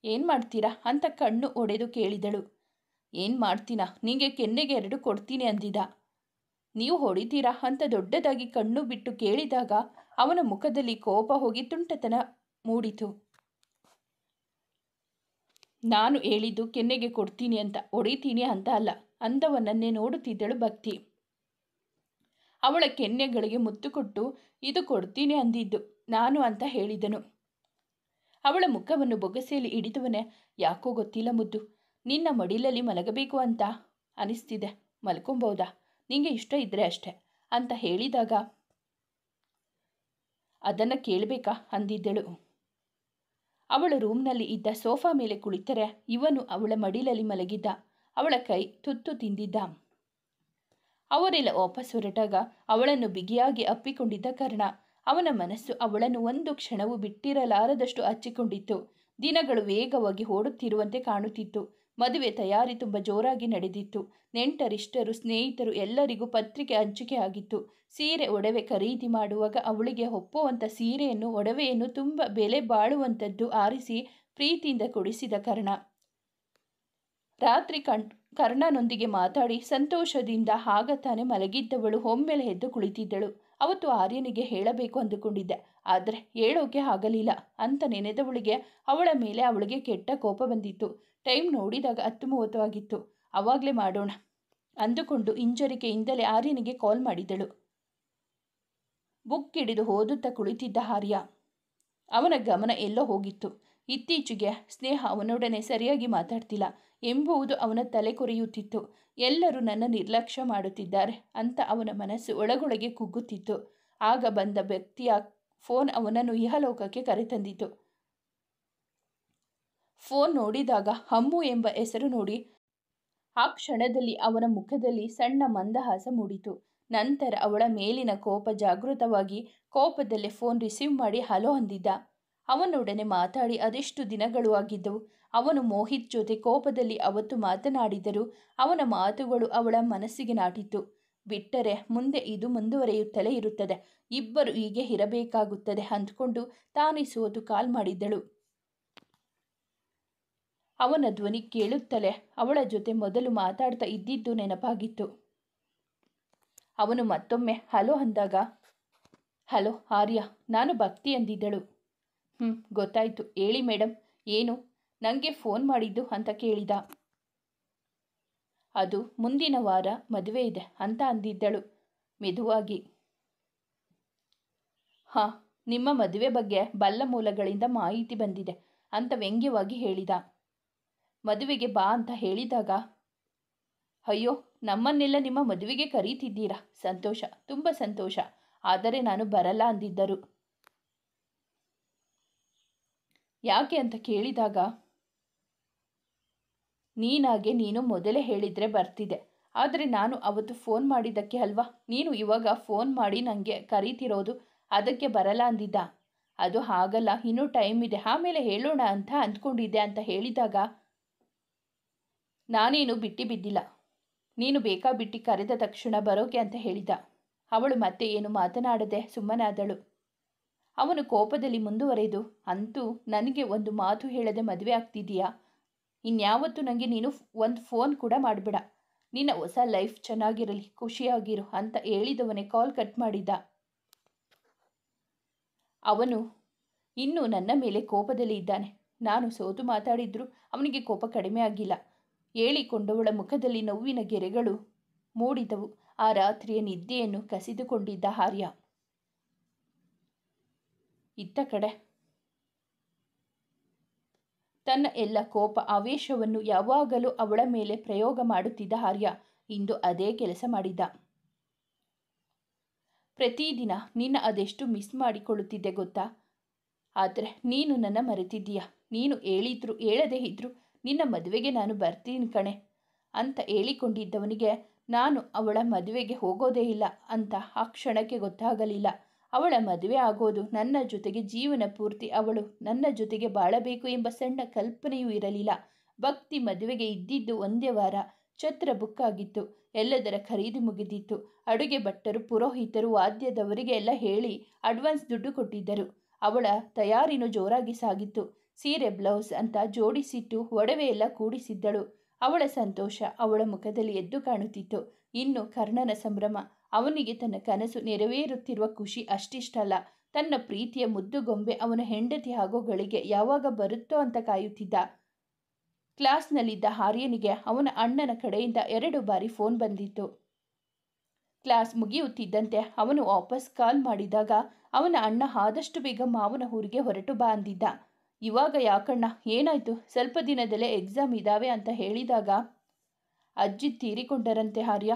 ಏನು ಮಾಡ್ತೀರಾ ಅಂತ ಕಣ್ಣು ಒಡೆದು ಕೇಳಿದಳು. ಏನು ಮಾಡ್ತೀನಾ? ನಿಂಗೆ ಕೆನ್ನೆಗೆ 2 ಕೊಡ್ತೀನಿ ಅಂದಿದ್ದ. ನೀವು ಹೊಡಿತೀರಾ ಅಂತ ದೊಡ್ಡದಾಗಿ ಕಣ್ಣು ಬಿಟ್ಟು ಕೇಳಿದಾಗ ಅವನ ಮುಖದಲ್ಲಿ ಕೋಪ ಹೋಗಿ ತುಂಟತನ ಮೂಡಿತು. ನಾನು ಹೇಳಿದ್ದು ಕೆನ್ನೆಗೆ ಕೊಡ್ತೀನಿ ಅಂತ, ಹೊಡಿತೀನಿ ಅಂತ ಅಲ್ಲ ಅಂದವನನ್ನೇ ನೋಡುತ್ತಿದ್ದಳು ಭಕ್ತಿ. ಅವಳ ಕೆನ್ನೆಗಳಿಗೆ ಮುತ್ತು ಕೊಟ್ಟು ಇದು ಕೊಡ್ತೀನಿ ಅಂದಿದ್ದು ನಾನು ಅಂತ ಹೇಳಿದನು. ಅವಳ ಮುಖವನ್ನು ಬೊಗಸೆಯಲ್ಲಿ ಹಿಡಿದವನೇ, ಯಾಕೋ ಗೊತ್ತಿಲ್ಲ ಮುದ್ದು, ನಿನ್ನ ಮಡಿಲಲ್ಲಿ ಮಲಗಬೇಕು ಅಂತ ಅನಿಸ್ತಿದೆ, ಮಲ್ಕೊಬೋದಾ? ನಿಂಗೆ ಇಷ್ಟ ಇದ್ದರೆ ಅಷ್ಟೆ ಅಂತ ಹೇಳಿದಾಗ ಅದನ್ನು ಕೇಳಬೇಕಾ ಅಂದಿದ್ದಳು. ಅವಳು ರೂಮ್ನಲ್ಲಿ ಇದ್ದ ಸೋಫಾ ಮೇಲೆ ಕುಳಿತರೆ ಇವನು ಅವಳ ಮಡಿಲಲ್ಲಿ ಮಲಗಿದ್ದ. ಅವಳ ಕೈ ತುತ್ತು ತಿಂದಿದ್ದ. ಅವರೆಲ್ಲ ವಾಪಸ್ ಹೊರಟಾಗ ಅವಳನ್ನು ಬಿಗಿಯಾಗಿ ಅಪ್ಪಿಕೊಂಡಿದ್ದ ಕರ್ಣ. ಅವನ ಮನಸ್ಸು ಅವಳನ್ನು ಒಂದು ಕ್ಷಣವೂ ಬಿಟ್ಟಿರಲಾರದಷ್ಟು ಹಚ್ಚಿಕೊಂಡಿತ್ತು. ದಿನಗಳು ವೇಗವಾಗಿ ಓಡುತ್ತಿರುವಂತೆ ಕಾಣುತ್ತಿತ್ತು. ಮದುವೆ ತಯಾರಿ ತುಂಬ ಜೋರಾಗಿ ನಡೆದಿತ್ತು. ನೆಂಟರಿಷ್ಟರು, ಸ್ನೇಹಿತರು ಎಲ್ಲರಿಗೂ ಪತ್ರಿಕೆ ಹಂಚಿಕೆ ಆಗಿತ್ತು. ಸೀರೆ ಒಡವೆ ಖರೀದಿ ಮಾಡುವಾಗ ಅವಳಿಗೆ ಒಪ್ಪುವಂಥ ಸೀರೆಯನ್ನು, ಒಡವೆಯನ್ನು ತುಂಬ ಬೆಲೆ ಬಾಳುವಂಥದ್ದು ಆರಿಸಿ ಪ್ರೀತಿಯಿಂದ ಕೊಡಿಸಿದ ಕರ್ಣ. ರಾತ್ರಿ ಕರ್ಣನೊಂದಿಗೆ ಮಾತಾಡಿ ಸಂತೋಷದಿಂದ ಆಗ ತಾನೇ ಮಲಗಿದ್ದವಳು ಒಮ್ಮೆಲೆ ಎದ್ದು ಕುಳಿತಿದ್ದಳು. ಅವತ್ತು ಆರ್ಯನಿಗೆ ಹೇಳಬೇಕು ಅಂದುಕೊಂಡಿದ್ದೆ, ಆದರೆ ಹೇಳೋಕೆ ಆಗಲಿಲ್ಲ ಅಂತ ನೆನೆದವಳಿಗೆ ಅವಳ ಮೇಲೆ ಅವಳಿಗೆ ಕೆಟ್ಟ ಕೋಪ ಬಂದಿತ್ತು. ಟೈಮ್ ನೋಡಿದಾಗ 10:30 ಆಗಿತ್ತು. ಅವಾಗಲೇ ಮಾಡೋಣ ಅಂದುಕೊಂಡು ಹಿಂಜರಿಕೆಯಿಂದಲೇ ಆರ್ಯನಿಗೆ ಕಾಲ್ ಮಾಡಿದಳು. ಬುಕ್ ಹಿಡಿದು ಓದುತ್ತಾ ಕುಳಿತಿದ್ದ ಆರ್ಯ. ಅವನ ಗಮನ ಎಲ್ಲೋ ಹೋಗಿತ್ತು. ಇತ್ತೀಚೆಗೆ ಸ್ನೇಹ ಅವನೊಡನೆ ಸರಿಯಾಗಿ ಮಾತಾಡ್ತಿಲ್ಲ ಎಂಬುದು ಅವನ ತಲೆ ಕೊರೆಯುತ್ತಿತ್ತು. ಎಲ್ಲರೂ ನನ್ನ ನಿರ್ಲಕ್ಷ್ಯ ಮಾಡುತ್ತಿದ್ದಾರೆ ಅಂತ ಅವನ ಮನಸ್ಸು ಒಳಗೊಳಗೆ ಕುಗ್ಗುತ್ತಿತ್ತು. ಆಗ ಬಂದ ವ್ಯಕ್ತಿಯ ಫೋನ್ ಅವನನ್ನು ಇಹಲೋಕಕ್ಕೆ ಕರೆತಂದಿತು. ಫೋನ್ ನೋಡಿದಾಗ ಅಮ್ಮು ಎಂಬ ಹೆಸರು ನೋಡಿ ಆ ಕ್ಷಣದಲ್ಲಿ ಅವನ ಮುಖದಲ್ಲಿ ಸಣ್ಣ ಮಂದಹಾಸ ಮೂಡಿತು. ನಂತರ ಅವಳ ಮೇಲಿನ ಕೋಪ ಜಾಗೃತವಾಗಿ ಕೋಪದಲ್ಲೇ ಫೋನ್ ರಿಸೀವ್ ಮಾಡಿ ಹಲೋ ಅಂದಿದ್ದ. ಅವನೊಡನೆ ಮಾತಾಡಿ ಅದೆಷ್ಟು ದಿನಗಳು ಆಗಿದ್ದವು. ಅವನು ಮೋಹಿತ್ ಜೊತೆ ಕೋಪದಲ್ಲಿ ಅವತ್ತು ಮಾತನಾಡಿದರೂ ಅವನ ಮಾತುಗಳು ಅವಳ ಮನಸ್ಸಿಗೆ ನಾಟಿತ್ತು. ಬಿಟ್ಟರೆ ಮುಂದೆ ಇದು ಮುಂದುವರಿಯುತ್ತಲೇ ಇರುತ್ತದೆ, ಇಬ್ಬರು ಹೀಗೆ ಇರಬೇಕಾಗುತ್ತದೆ ಅಂದ್ಕೊಂಡು ತಾನೇ ಸೋತು ಕಾಲ್ ಮಾಡಿದ್ದಳು. ಅವನ ಧ್ವನಿ ಕೇಳುತ್ತಲೇ ಅವಳ ಜೊತೆ ಮೊದಲು ಮಾತಾಡ್ತಾ ಇದ್ದಿದ್ದು ನೆನಪಾಗಿತ್ತು. ಅವನು ಮತ್ತೊಮ್ಮೆ ಹಲೋ ಅಂದಾಗ, ಹಲೋ ಆರ್ಯ, ನಾನು ಭಕ್ತಿ ಅಂದಿದ್ದಳು. ಗೊತ್ತಾಯ್ತು, ಹೇಳಿ ಮೇಡಮ್, ಏನು ನನಗೆ ಫೋನ್ ಮಾಡಿದ್ದು ಅಂತ ಕೇಳಿದ. ಅದು ಮುಂದಿನ ವಾರ ಮದುವೆ ಇದೆ ಅಂತ ಅಂದಿದ್ದಳು ಮೆದುವಾಗಿ. ಹಾಂ, ನಿಮ್ಮ ಮದುವೆ ಬಗ್ಗೆ ಬಲ್ಲ ಮೂಲಗಳಿಂದ ಮಾಹಿತಿ ಬಂದಿದೆ ಅಂತ ವ್ಯಂಗ್ಯವಾಗಿ ಹೇಳಿದ. ಮದುವೆಗೆ ಬಾ ಅಂತ ಹೇಳಿದಾಗ ಅಯ್ಯೋ, ನಮ್ಮನ್ನೆಲ್ಲ ನಿಮ್ಮ ಮದುವೆಗೆ ಕರೀತಿದ್ದೀರಾ? ಸಂತೋಷ, ತುಂಬ ಸಂತೋಷ. ಆದರೆ ನಾನು ಬರಲ್ಲ ಅಂದಿದ್ದರು. ಯಾಕೆ ಅಂತ ಕೇಳಿದಾಗ ನೀನು ಮೊದಲೇ ಹೇಳಿದರೆ ಬರ್ತಿದ್ದೆ. ಆದರೆ ನಾನು ಅವತ್ತು ಫೋನ್ ಮಾಡಿದ್ದಕ್ಕೆ ಅಲ್ವಾ ನೀನು ಇವಾಗ ಫೋನ್ ಮಾಡಿ ನನಗೆ ಕರೀತಿರೋದು. ಅದಕ್ಕೆ ಬರಲ್ಲ ಅಂದಿದ್ದ. ಅದು ಹಾಗಲ್ಲ, ಇನ್ನೂ ಟೈಮ್ ಇದೆ, ಆಮೇಲೆ ಹೇಳೋಣ ಅಂತ ಅಂದ್ಕೊಂಡಿದ್ದೆ ಅಂತ ಹೇಳಿದಾಗ ನಾನೇನು ಬಿಟ್ಟಿಲ್ಲ. ನೀನು ಬೇಕಾಬಿಟ್ಟಿ ಕರೆದ ತಕ್ಷಣ ಬರೋಕೆ ಅಂತ ಹೇಳಿದ. ಅವಳು ಮತ್ತೆ ಏನು ಮಾತನಾಡದೆ ಸುಮ್ಮನಾದಳು. ಅವನು ಕೋಪದಲ್ಲಿ ಮುಂದುವರೆದು, ಅಂತೂ ನನಗೆ ಒಂದು ಮಾತು ಹೇಳದೆ ಮದುವೆ ಆಗ್ತಿದೀಯಾ? ಇನ್ಯಾವತ್ತೂ ನನಗೆ ನೀನು ಒಂದು ಫೋನ್ ಕೂಡ ಮಾಡಬೇಡ. ನಿನ್ನ ಹೊಸ ಲೈಫ್ ಚೆನ್ನಾಗಿರಲಿ, ಖುಷಿಯಾಗಿರು ಅಂತ ಹೇಳಿದವನೇ ಕಾಲ್ ಕಟ್ ಮಾಡಿದ್ದ. ಅವನು ಇನ್ನೂ ನನ್ನ ಮೇಲೆ ಕೋಪದಲ್ಲಿ ಇದ್ದಾನೆ. ನಾನು ಸೋತು ಮಾತಾಡಿದ್ರೂ ಅವನಿಗೆ ಕೋಪ ಕಡಿಮೆ ಆಗಿಲ್ಲ. ಹೇಳಿಕೊಂಡವಳ ಮುಖದಲ್ಲಿ ನೋವಿನ ಗೆರೆಗಳು ಮೂಡಿದವು. ಆ ರಾತ್ರಿಯ ನಿದ್ದೆಯನ್ನು ಕಸಿದುಕೊಂಡಿದ್ದ ಆರ್ಯ. ಇತ್ತ ಕಡೆ ತನ್ನ ಎಲ್ಲ ಕೋಪ ಆವೇಶವನ್ನು ಯಾವಾಗಲೂ ಅವಳ ಮೇಲೆ ಪ್ರಯೋಗ ಮಾಡುತ್ತಿದ್ದ ಆರ್ಯ ಇಂದು ಅದೇ ಕೆಲಸ ಮಾಡಿದ್ದ. ಪ್ರತಿದಿನ ನಿನ್ನ ಅದೆಷ್ಟು ಮಿಸ್ ಮಾಡಿಕೊಳ್ಳುತ್ತಿದ್ದೆ ಗೊತ್ತಾ? ಆದರೆ ನೀನು ನನ್ನ ಮರೆತಿದ್ದೀಯ. ನೀನು ಹೇಳಿದ್ರು ಹೇಳದೇ ಇದ್ರು ನಿನ್ನ ಮದುವೆಗೆ ನಾನು ಬರ್ತೀನಿ ಕಣೆ ಅಂತ ಹೇಳಿಕೊಂಡಿದ್ದವನಿಗೆ ನಾನು ಅವಳ ಮದುವೆಗೆ ಹೋಗೋದೇ ಇಲ್ಲ ಅಂತ ಆ ಕ್ಷಣಕ್ಕೆ ಗೊತ್ತಾಗಲಿಲ್ಲ. ಅವಳ ಮದುವೆ ಆಗೋದು, ನನ್ನ ಜೊತೆಗೆ ಜೀವನ ಪೂರ್ತಿ ಅವಳು ನನ್ನ ಜೊತೆಗೆ ಬಾಳಬೇಕು ಎಂಬ ಸಣ್ಣ ಕಲ್ಪನೆಯೂ ಇರಲಿಲ್ಲ. ಭಕ್ತಿ ಮದುವೆಗೆ ಇದ್ದಿದ್ದು ಒಂದೇ ವಾರ. ಛತ್ರ ಬುಕ್ ಆಗಿತ್ತು. ಎಲ್ಲದರ ಖರೀದಿ ಮುಗಿದಿತ್ತು. ಅಡುಗೆ ಭಟ್ಟರು, ಪುರೋಹಿತರು, ವಾದ್ಯದವರಿಗೆ ಎಲ್ಲ ಹೇಳಿ ಅಡ್ವಾನ್ಸ್ ದುಡ್ಡು ಕೊಟ್ಟಿದ್ದರು. ಅವಳ ತಯಾರಿನೂ ಜೋರಾಗಿ ಸಾಗಿತ್ತು. ಸೀರೆ, ಬ್ಲೌಸ್ ಅಂತ ಜೋಡಿಸಿಟ್ಟು ಒಡವೆ ಎಲ್ಲ ಕೂಡಿಸಿದ್ದಳು. ಅವಳ ಸಂತೋಷ ಅವಳ ಮುಖದಲ್ಲಿ ಎದ್ದು ಕಾಣುತ್ತಿತ್ತು. ಇನ್ನು ಕರ್ಣನ ಸಂಭ್ರಮ. ಅವನಿಗೆ ತನ್ನ ಕನಸು ನೆರವೇರುತ್ತಿರುವ ಖುಷಿ ಅಷ್ಟಿಷ್ಟಲ್ಲ. ತನ್ನ ಪ್ರೀತಿಯ ಮುದ್ದುಗೊಂಬೆ ಅವನ ಹೆಂಡತಿ ಆಗೋ ಗಳಿಗೆ ಯಾವಾಗ ಬರುತ್ತೋ ಅಂತ ಕಾಯುತ್ತಿದ್ದ. ಕ್ಲಾಸ್ನಲ್ಲಿದ್ದ ಆರ್ಯನಿಗೆ ಅವನ ಅಣ್ಣನ ಕಡೆಯಿಂದ 2 ಬಾರಿ ಫೋನ್ ಬಂದಿತ್ತು. ಕ್ಲಾಸ್ ಮುಗಿಯುತ್ತಿದ್ದಂತೆ ಅವನು ವಾಪಸ್ ಕಾಲ್ ಮಾಡಿದಾಗ ಅವನ ಅಣ್ಣ ಆದಷ್ಟು ಬೇಗ ಮಾವನ ಊರಿಗೆ ಹೊರಟು ಬಾ ಅಂದಿದ್ದ. ಇವಾಗ ಯಾಕಣ್ಣ, ಏನಾಯ್ತು? ಸ್ವಲ್ಪ ದಿನದಲ್ಲೇ ಎಕ್ಸಾಮ್ ಇದ್ದಾವೆ ಅಂತ ಹೇಳಿದಾಗ ಅಜ್ಜಿ ತೀರಿಕೊಂಡರಂತೆ ಆರ್ಯ.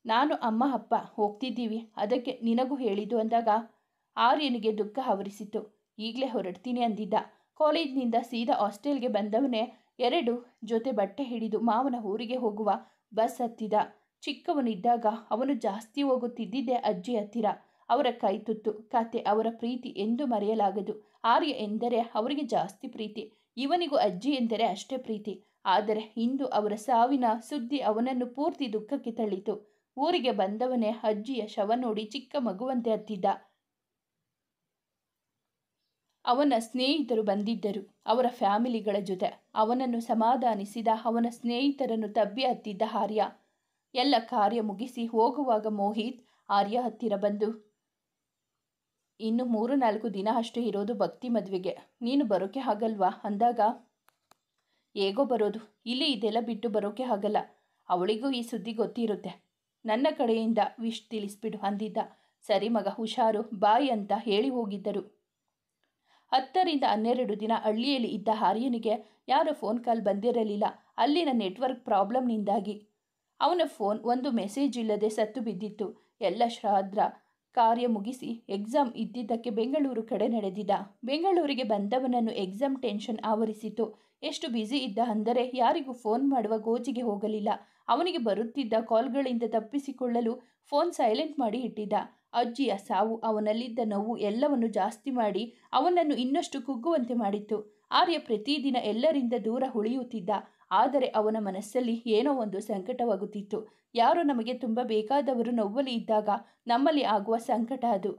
ನಾನು ಅಮ್ಮ ಅಪ್ಪ ಹೋಗ್ತಿದ್ದೀವಿ, ಅದಕ್ಕೆ ನಿನಗೂ ಹೇಳಿದ್ದು ಅಂದಾಗ ಆರ್ಯನಿಗೆ ದುಃಖ ಆವರಿಸಿತು. ಈಗಲೇ ಹೊರಡ್ತೀನಿ ಅಂದಿದ್ದ. ಕಾಲೇಜ್ನಿಂದ ಸೀದಾ ಹಾಸ್ಟೆಲ್ಗೆ ಬಂದವನೇ 2 ಜೊತೆ ಬಟ್ಟೆ ಹಿಡಿದು ಮಾವನ ಊರಿಗೆ ಹೋಗುವ ಬಸ್ ಹತ್ತಿದ. ಚಿಕ್ಕವನಿದ್ದಾಗ ಅವನು ಜಾಸ್ತಿ ಹೋಗುತ್ತಿದ್ದಿದ್ದೆ ಅಜ್ಜಿ ಹತ್ತಿರ. ಅವರ ಕೈ ತುತ್ತು, ಕತೆ, ಅವರ ಪ್ರೀತಿ ಎಂದು ಮರೆಯಲಾಗದು. ಆರ್ಯ ಎಂದರೆ ಅವರಿಗೆ ಜಾಸ್ತಿ ಪ್ರೀತಿ. ಇವನಿಗೂ ಅಜ್ಜಿ ಎಂದರೆ ಅಷ್ಟೇ ಪ್ರೀತಿ. ಆದರೆ ಇಂದು ಅವರ ಸಾವಿನ ಸುದ್ದಿ ಅವನನ್ನು ಪೂರ್ತಿ ದುಃಖಕ್ಕೆ ತಳ್ಳಿತು. ಊರಿಗೆ ಬಂದವನೇ ಅಜ್ಜಿಯ ಶವ ನೋಡಿ ಚಿಕ್ಕ ಮಗುವಂತೆ ಹತ್ತಿದ್ದ. ಅವನ ಸ್ನೇಹಿತರು ಬಂದಿದ್ದರು. ಅವರ ಫ್ಯಾಮಿಲಿಗಳ ಜೊತೆ ಅವನನ್ನು ಸಮಾಧಾನಿಸಿದ ಅವನ ಸ್ನೇಹಿತರನ್ನು ತಬ್ಬಿ ಹತ್ತಿದ್ದ ಆರ್ಯ. ಎಲ್ಲ ಕಾರ್ಯ ಮುಗಿಸಿ ಹೋಗುವಾಗ ಮೋಹಿತ್ ಆರ್ಯ ಹತ್ತಿರ ಬಂದು, ಇನ್ನು 3-4 ದಿನ ಅಷ್ಟೇ ಇರೋದು ಭಕ್ತಿ ಮದುವೆಗೆ, ನೀನು ಬರೋಕೆ ಆಗಲ್ವಾ ಅಂದಾಗ, ಹೇಗೋ ಬರೋದು, ಇಲ್ಲಿ ಇದೆಲ್ಲ ಬಿಟ್ಟು ಬರೋಕೆ ಆಗಲ್ಲ. ಅವಳಿಗೂ ಈ ಸುದ್ದಿ ಗೊತ್ತಿರುತ್ತೆ. ನನ್ನ ಕಡೆಯಿಂದ ವಿಶ್ ತಿಳಿಸ್ಬಿಡು ಅಂದಿದ್ದ. ಸರಿ ಮಗ, ಹುಷಾರು, ಬಾಯ್ ಅಂತ ಹೇಳಿ ಹೋಗಿದ್ದರು. 10-12 ದಿನ ಹಳ್ಳಿಯಲ್ಲಿ ಇದ್ದ ಆರ್ಯನಿಗೆ ಯಾರೋ ಫೋನ್ ಕಾಲ್ ಬಂದಿರಲಿಲ್ಲ. ಅಲ್ಲಿನ ನೆಟ್ವರ್ಕ್ ಪ್ರಾಬ್ಲಮ್ನಿಂದಾಗಿ ಅವನ ಫೋನ್ ಒಂದು ಮೆಸೇಜ್ ಇಲ್ಲದೆ ಸತ್ತು ಬಿದ್ದಿತ್ತು. ಎಲ್ಲ ಶ್ರಾದ್ದ ಕಾರ್ಯ ಮುಗಿಸಿ ಎಕ್ಸಾಮ್ ಇದ್ದಿದ್ದಕ್ಕೆ ಬೆಂಗಳೂರು ಕಡೆ ನಡೆದಿದ್ದ. ಬೆಂಗಳೂರಿಗೆ ಬಂದವನನ್ನು ಎಕ್ಸಾಮ್ ಟೆನ್ಷನ್ ಆವರಿಸಿತು. ಎಷ್ಟು ಬ್ಯುಸಿ ಇದ್ದ ಅಂದರೆ ಯಾರಿಗೂ ಫೋನ್ ಮಾಡುವ ಗೋಜಿಗೆ ಹೋಗಲಿಲ್ಲ. ಅವನಿಗೆ ಬರುತ್ತಿದ್ದ ಕಾಲ್ಗಳಿಂದ ತಪ್ಪಿಸಿಕೊಳ್ಳಲು ಫೋನ್ ಸೈಲೆಂಟ್ ಮಾಡಿ ಇಟ್ಟಿದ್ದ. ಅಜ್ಜಿಯ ಸಾವು, ಅವನಲ್ಲಿದ್ದ ನೋವು ಎಲ್ಲವನ್ನು ಜಾಸ್ತಿ ಮಾಡಿ ಅವನನ್ನು ಇನ್ನಷ್ಟು ಕುಗ್ಗುವಂತೆ ಮಾಡಿತ್ತು. ಆರ್ಯ ಪ್ರತಿದಿನ ಎಲ್ಲರಿಂದ ದೂರ ಉಳಿಯುತ್ತಿದ್ದ. ಆದರೆ ಅವನ ಮನಸ್ಸಲ್ಲಿ ಏನೋ ಒಂದು ಸಂಕಟವಾಗುತ್ತಿತ್ತು. ಯಾರೋ ನಮಗೆ ತುಂಬ ಬೇಕಾದವರು ನೋವಲ್ಲಿ ಇದ್ದಾಗ ನಮ್ಮಲ್ಲಿ ಆಗುವ ಸಂಕಟ ಅದು.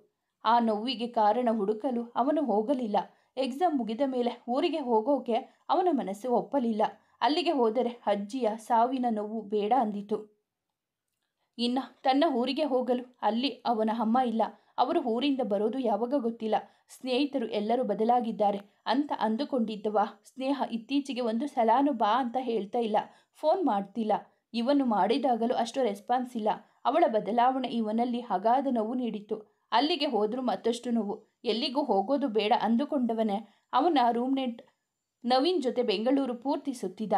ಆ ನೋವಿಗೆ ಕಾರಣ ಹುಡುಕಲು ಅವನು ಹೋಗಲಿಲ್ಲ. ಎಕ್ಸಾಮ್ ಮುಗಿದ ಮೇಲೆ ಊರಿಗೆ ಹೋಗೋಕೆ ಅವನ ಮನಸ್ಸು ಒಪ್ಪಲಿಲ್ಲ. ಅಲ್ಲಿಗೆ ಹೋದರೆ ಅಜ್ಜಿಯ ಸಾವಿನ ನೋವು ಬೇಡ ಅಂದಿತು. ಇನ್ನು ತನ್ನ ಊರಿಗೆ ಹೋಗಲು ಅಲ್ಲಿ ಅವನ ಅಮ್ಮ ಇಲ್ಲ. ಅವರು ಊರಿಂದ ಬರೋದು ಯಾವಾಗ ಗೊತ್ತಿಲ್ಲ. ಸ್ನೇಹಿತರು ಎಲ್ಲರೂ ಬದಲಾಗಿದ್ದಾರೆ ಅಂತ ಅಂದುಕೊಂಡಿದ್ದವ ಸ್ನೇಹ ಇತ್ತೀಚೆಗೆ ಒಂದು ಸಲಾನು ಬಾ ಅಂತ ಹೇಳ್ತಾ ಇಲ್ಲ, ಫೋನ್ ಮಾಡ್ತಿಲ್ಲ. ಇವನು ಮಾಡಿದಾಗಲೂ ಅಷ್ಟು ರೆಸ್ಪಾನ್ಸ್ ಇಲ್ಲ. ಅವಳ ಬದಲಾವಣೆ ಇವನಲ್ಲಿ ಅಗಾಧ ನೋವು ನೀಡಿತ್ತು. ಅಲ್ಲಿಗೆ ಹೋದರೂ ಮತ್ತಷ್ಟು ನೋವು. ಎಲ್ಲಿಗೂ ಹೋಗೋದು ಬೇಡ ಅಂದುಕೊಂಡವನೇ ಅವನ ರೂಮ್ಮೇಟ್ ನವೀನ್ ಜೊತೆ ಬೆಂಗಳೂರು ಪೂರ್ತಿ ಸುತ್ತಿದ.